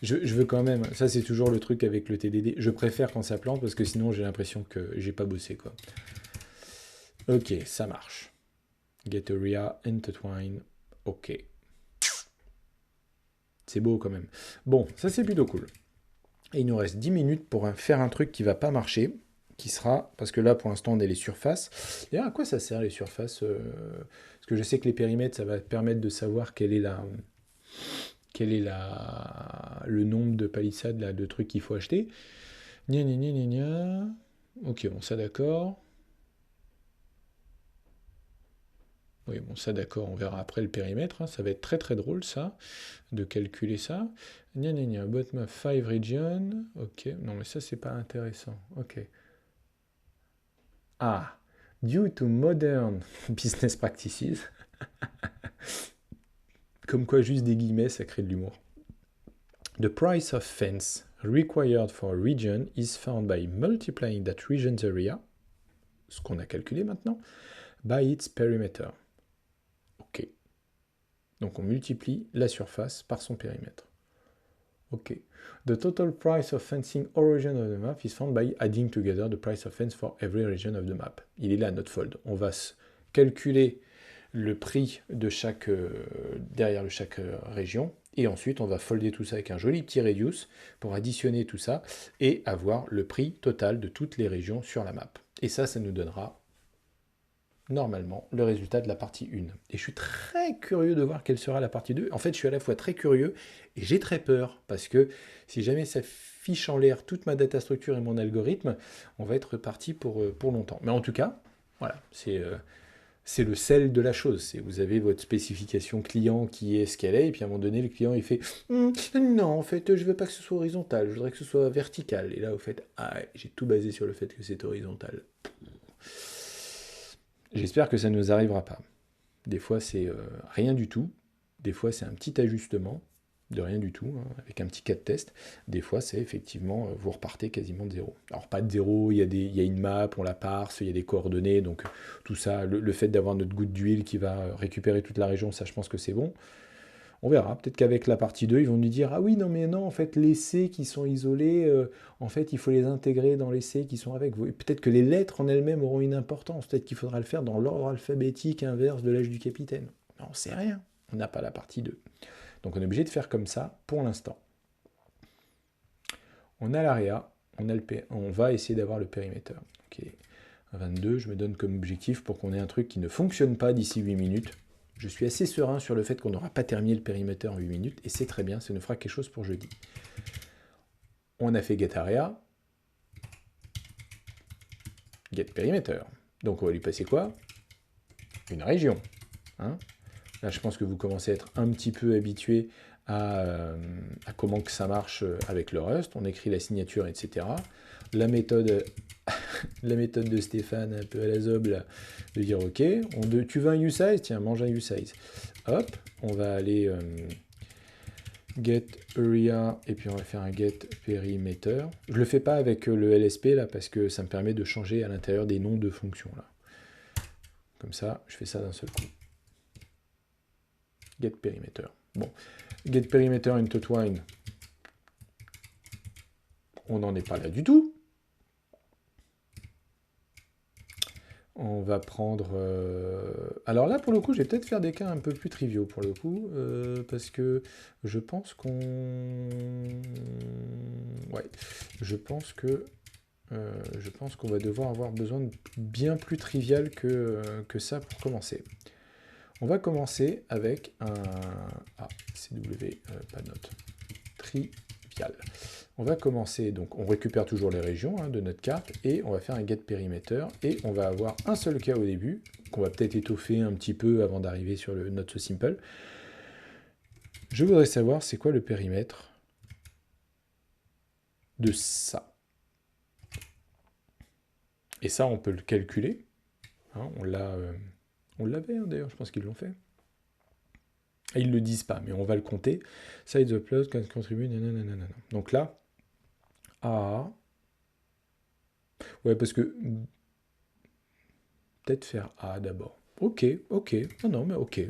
[SPEAKER 1] Je veux quand même, ça c'est toujours le truc avec le TDD, je préfère quand ça plante parce que sinon j'ai l'impression que j'ai pas bossé quoi. Ok, ça marche. Get area, intertwine, ok. C'est beau quand même. Bon, ça c'est plutôt cool. Et il nous reste 10 minutes pour faire un truc qui va pas marcher, qui sera, parce que là pour l'instant on a les surfaces. D'ailleurs, à quoi ça sert les surfaces Parce que je sais que les périmètres, ça va te permettre de savoir quel est le nombre de palissades, là, de trucs qu'il faut acheter. Gna gna gna gna gna. Ok, bon, ça d'accord. Oui, bon, ça d'accord, on verra après le périmètre. Hein. Ça va être très très drôle, ça, de calculer ça. Gna gna gna, bottom 5 region. Ok, non, mais ça, c'est pas intéressant. Ok. Ah, due to modern business practices. Comme quoi, juste des guillemets, ça crée de l'humour. The price of fence required for a region is found by multiplying that region's area, ce qu'on a calculé maintenant, by its perimeter. Ok. Donc on multiplie la surface par son périmètre. Ok. The total price of fencing all regions of the map is found by adding together the price of fence for every region of the map. Il est là, notre fold. On va calculer le prix de chaque, derrière chaque région, et ensuite on va folder tout ça avec un joli petit reduce pour additionner tout ça et avoir le prix total de toutes les régions sur la map. Et ça nous donnera normalement le résultat de la partie 1. Et je suis très curieux de voir quelle sera la partie 2. En fait, je suis à la fois très curieux et j'ai très peur, parce que si jamais ça fiche en l'air toute ma data structure et mon algorithme, on va être parti pour longtemps. Mais en tout cas, voilà, c'est le sel de la chose. Vous avez votre spécification client qui est ce qu'elle est, et puis à un moment donné, le client il fait non, en fait, je veux pas que ce soit horizontal, je voudrais que ce soit vertical. Et là, vous faites ah, j'ai tout basé sur le fait que c'est horizontal. J'espère que ça ne nous arrivera pas. Des fois, c'est rien du tout. Des fois, c'est un petit ajustement de rien du tout, hein, avec un petit cas de test. Des fois, c'est effectivement, vous repartez quasiment de zéro. Alors, pas de zéro, il y a une map, on la parse, il y a des coordonnées, donc tout ça, le fait d'avoir notre goutte d'huile qui va récupérer toute la région, ça, je pense que c'est bon. On verra. Peut-être qu'avec la partie 2, ils vont nous dire « Ah oui, non, mais non, en fait, les C qui sont isolés, en fait, il faut les intégrer dans les C qui sont avec vous. » Peut-être que les lettres en elles-mêmes auront une importance. Peut-être qu'il faudra le faire dans l'ordre alphabétique inverse de l'âge du capitaine. On n'en sait rien. On n'a pas la partie 2. Donc, on est obligé de faire comme ça pour l'instant. On a l'area, on va essayer d'avoir le périmètre. Ok. 22, je me donne comme objectif pour qu'on ait un truc qui ne fonctionne pas d'ici 8 minutes. Je suis assez serein sur le fait qu'on n'aura pas terminé le périmètre en 8 minutes, et c'est très bien, ça nous fera quelque chose pour jeudi. On a fait getArea, getPerimeter. Donc on va lui passer quoi? Une région. Hein, là, je pense que vous commencez à être un petit peu habitué à comment que ça marche avec le Rust. On écrit la signature, etc. La méthode de Stéphane, un peu à la zob, là, de dire ok, tu veux un usize, tiens, mange un usize. Hop, on va aller get area, et puis on va faire un get perimeter. Je le fais pas avec le LSP là, parce que ça me permet de changer à l'intérieur des noms de fonctions là. Comme ça, je fais ça d'un seul coup. Get perimeter. Bon, get perimeter intertwine, on n'en est pas là du tout. On va prendre... Alors là, pour le coup, je vais peut-être faire des cas un peu plus triviaux, pour le coup, parce que je pense qu'on... Ouais, je pense qu'on va devoir avoir besoin de bien plus trivial que ça pour commencer. On va commencer avec un... Ah, CW, pas de note. Trivial. On va commencer, donc on récupère toujours les régions hein, de notre carte, et on va faire un get perimeter, et on va avoir un seul cas au début, qu'on va peut-être étoffer un petit peu avant d'arriver sur le not so simple. Je voudrais savoir c'est quoi le périmètre de ça. Et ça, on peut le calculer. Hein, on l'avait hein, d'ailleurs, je pense qu'ils l'ont fait. Et ils ne le disent pas, mais on va le compter. Size of plus, contribute, nanana. Donc là, A. Ouais, parce que... Peut-être faire A d'abord. Ok. Non, mais ok,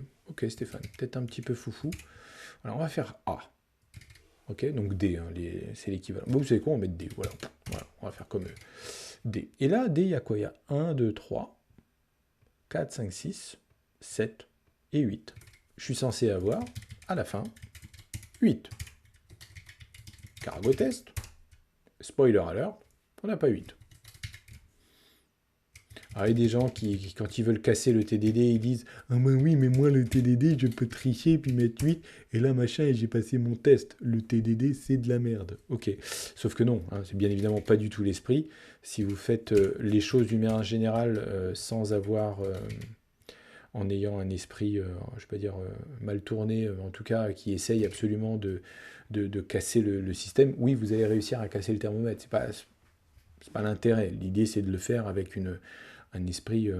[SPEAKER 1] Stéphane. Peut-être un petit peu foufou. Alors, on va faire A. Ok, donc D, hein, c'est l'équivalent. Bon, vous savez quoi, on va mettre D, voilà, on va faire comme D. Et là, D, il y a quoi? Il y a 1, 2, 3, 4, 5, 6, 7 et 8. Je suis censé avoir, à la fin, 8. Cargo test. Spoiler alert, on n'a pas 8. Alors, il y a des gens qui, quand ils veulent casser le TDD, ils disent « Ah ben oui, mais moi, le TDD, je peux tricher puis mettre 8, et là, machin, et j'ai passé mon test. Le TDD, c'est de la merde. » Ok. Sauf que non, hein, c'est bien évidemment pas du tout l'esprit. Si vous faites les choses d'une manière générale sans avoir... en ayant un esprit, je ne vais pas dire mal tourné, en tout cas, qui essaye absolument de casser le système, oui, vous allez réussir à casser le thermomètre. C'est pas l'intérêt. L'idée, c'est de le faire avec un esprit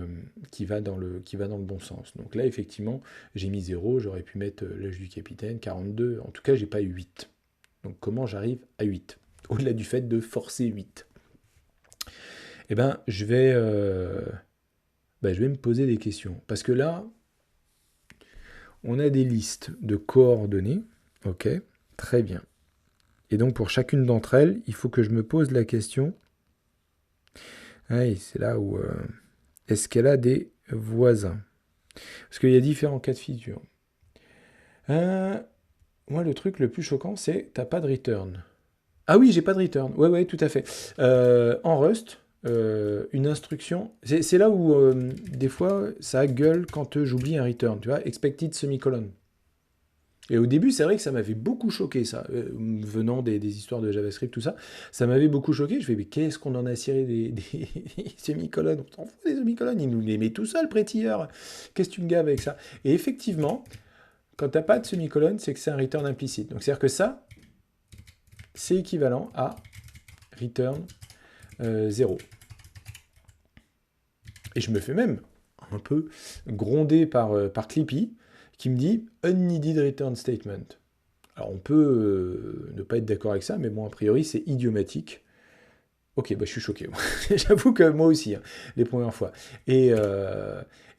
[SPEAKER 1] qui va dans le bon sens. Donc là, effectivement, j'ai mis 0, j'aurais pu mettre l'âge du capitaine, 42, en tout cas, j'ai pas eu 8. Donc comment j'arrive à 8 au-delà du fait de forcer 8? Eh bien, je vais me poser des questions. Parce que là, on a des listes de coordonnées. Ok, très bien. Et donc, pour chacune d'entre elles, il faut que je me pose la question. Oui, c'est là où... est-ce qu'elle a des voisins? Parce qu'il y a différents cas de figure. Moi, le truc le plus choquant, c'est t'as pas de return. Ah oui, j'ai pas de return. Ouais, tout à fait. En Rust, une instruction... C'est là où, des fois, ça gueule quand j'oublie un return. Tu vois, expected semicolon. Et au début, c'est vrai que ça m'avait beaucoup choqué, ça, venant des histoires de JavaScript, tout ça. Ça m'avait beaucoup choqué. Je fais, mais qu'est-ce qu'on en a ciré des semicolonnes? On s'en fout des semicolonnes, il nous les met tout seul, prétilleur. Qu'est-ce que tu me gaves avec ça? Et effectivement, quand tu n'as pas de semicolonne, c'est que c'est un return implicite. Donc, c'est-à-dire que ça, c'est équivalent à return 0. Et je me fais même un peu gronder par Clippy, qui me dit Unneeded Return Statement. Alors on peut ne pas être d'accord avec ça, mais bon, a priori, c'est idiomatique. Ok, je suis choqué. J'avoue que moi aussi, hein, les premières fois. Et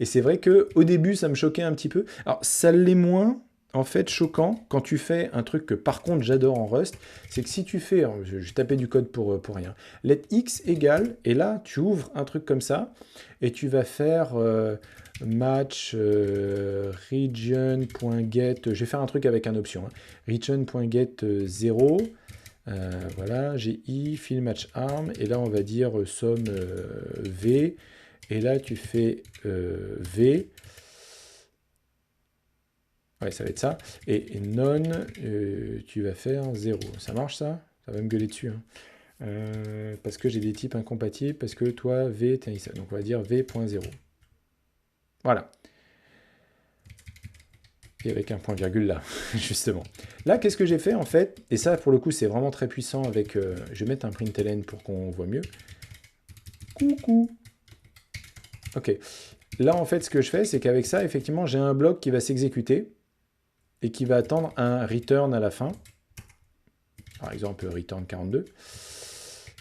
[SPEAKER 1] c'est vrai qu'au début, ça me choquait un petit peu. Alors, ça l'est moins, en fait, choquant quand tu fais un truc que, par contre, j'adore en Rust. C'est que si tu fais, je tapais du code pour rien, let x égale, et là, tu ouvres un truc comme ça, et tu vas faire match region.get, je vais faire un truc avec un option, hein, region.get 0, voilà, j'ai i, fill match arm, et là on va dire somme v, et là tu fais v, ouais ça va être ça, et non, tu vas faire 0, ça marche ça? Ça va me gueuler dessus, hein. Parce que j'ai des types incompatibles, parce que toi v, t'as ça, donc on va dire v.0. Voilà. Et avec un point virgule là, justement. Là, qu'est-ce que j'ai fait en fait? Et ça, pour le coup, c'est vraiment très puissant avec... je vais mettre un println pour qu'on voit mieux. Coucou. Ok. Là, en fait, ce que je fais, c'est qu'avec ça, effectivement, j'ai un bloc qui va s'exécuter et qui va attendre un return à la fin. Par exemple, return 42.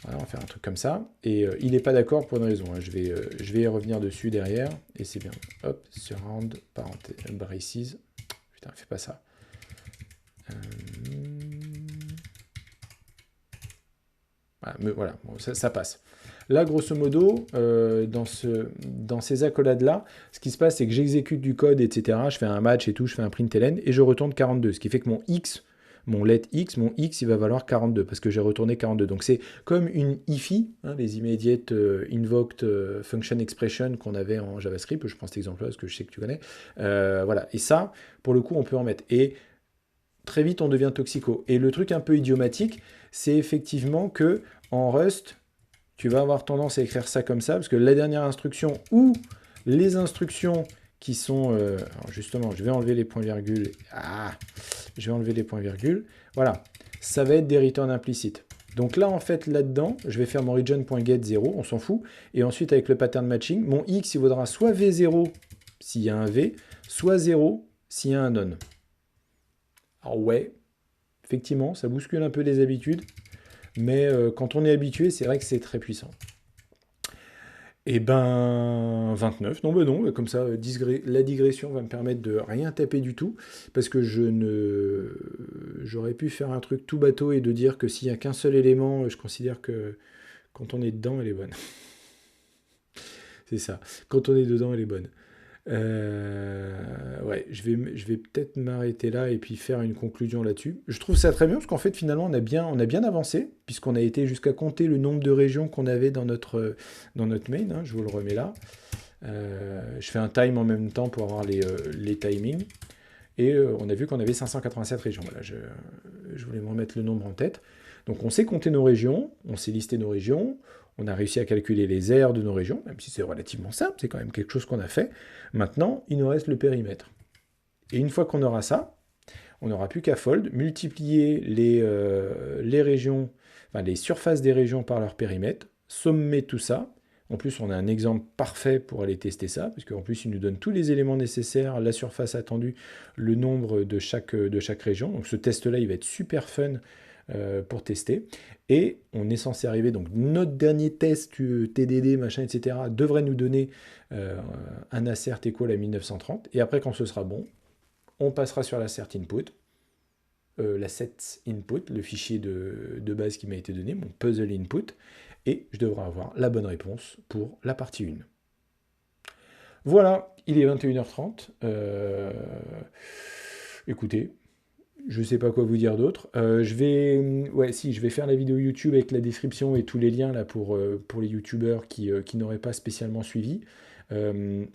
[SPEAKER 1] Voilà, on va faire un truc comme ça. Et il n'est pas d'accord pour une raison, hein. Je vais y revenir dessus derrière. Et c'est bien. Hop, surround, parenthèse, braces. Putain, fais pas ça. Voilà, bon, ça passe. Là, grosso modo, dans ces accolades-là, ce qui se passe, c'est que j'exécute du code, etc. Je fais un match et tout, je fais un println, et je retourne 42. Ce qui fait que mon x, mon let x, il va valoir 42, parce que j'ai retourné 42. Donc c'est comme une IFI, hein, les immediate invoked function expression qu'on avait en JavaScript. Je prends cet exemple-là, parce que je sais que tu connais. Voilà, et ça, pour le coup, on peut en mettre. Et très vite, on devient toxico. Et le truc un peu idiomatique, c'est effectivement que en Rust, tu vas avoir tendance à écrire ça comme ça, parce que la dernière instruction ou les instructions qui sont... alors justement, je vais enlever les points-virgules. Je vais enlever les points-virgules. Voilà, ça va être des returns implicites. Donc là, en fait, là-dedans, je vais faire mon region.get 0, on s'en fout. Et ensuite, avec le pattern matching, mon x, il vaudra soit v0 s'il y a un v, soit 0 s'il y a un non. Alors ouais, effectivement, ça bouscule un peu les habitudes, mais quand on est habitué, c'est vrai que c'est très puissant. Et ben 29, non, comme ça, la digression va me permettre de rien taper du tout, parce que j'aurais pu faire un truc tout bateau et de dire que s'il n'y a qu'un seul élément, je considère que quand on est dedans, elle est bonne. C'est ça, quand on est dedans, elle est bonne. Ouais, je vais peut-être m'arrêter là et puis faire une conclusion là-dessus. Je trouve ça très bien parce qu'en fait, finalement, on a bien avancé, puisqu'on a été jusqu'à compter le nombre de régions qu'on avait dans notre main, hein. Je vous le remets là. Je fais un time en même temps pour avoir les timings. Et on a vu qu'on avait 587 régions. Voilà, je voulais me remettre le nombre en tête. Donc on sait compter nos régions, on sait lister nos régions, on a réussi à calculer les aires de nos régions, même si c'est relativement simple, c'est quand même quelque chose qu'on a fait. Maintenant, il nous reste le périmètre. Et une fois qu'on aura ça, on n'aura plus qu'à fold, multiplier les régions, enfin les surfaces des régions par leur périmètre, sommer tout ça. En plus, on a un exemple parfait pour aller tester ça, parce qu'en plus, il nous donne tous les éléments nécessaires, la surface attendue, le nombre de chaque région. Donc ce test-là, il va être super fun pour tester. Et on est censé arriver, donc notre dernier test TDD, machin, etc., devrait nous donner un assert equal à 1930. Et après, quand ce sera bon, on passera sur l'assert input, l'asset input, le fichier de base qui m'a été donné, mon puzzle input, et je devrais avoir la bonne réponse pour la partie 1. Voilà, il est 21h30. Écoutez, je ne sais pas quoi vous dire d'autre. Je vais faire la vidéo YouTube avec la description et tous les liens là pour les youtubeurs qui n'auraient pas spécialement suivi. Je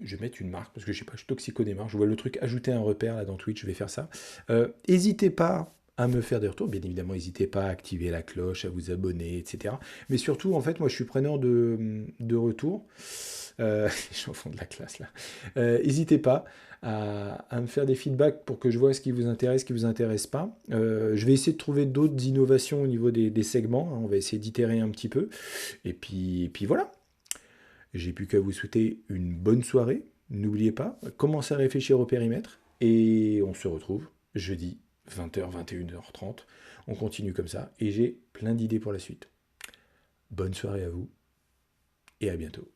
[SPEAKER 1] vais mettre une marque, parce que je sais pas, je suis toxico-démarre. Je vois le truc ajouter un repère là dans Twitch, je vais faire ça. N'hésitez pas à me faire des retours. Bien évidemment, n'hésitez pas à activer la cloche, à vous abonner, etc. Mais surtout, en fait, moi, je suis preneur de retours. Je suis au fond de la classe là. N'hésitez pas à me faire des feedbacks pour que je vois ce qui vous intéresse, ce qui vous intéresse pas. Je vais essayer de trouver d'autres innovations au niveau des segments, hein. On va essayer d'itérer un petit peu. Et puis voilà. J'ai plus qu'à vous souhaiter une bonne soirée. N'oubliez pas, commencez à réfléchir au périmètre. Et on se retrouve jeudi, 20h, 21h30. On continue comme ça. Et j'ai plein d'idées pour la suite. Bonne soirée à vous. Et à bientôt.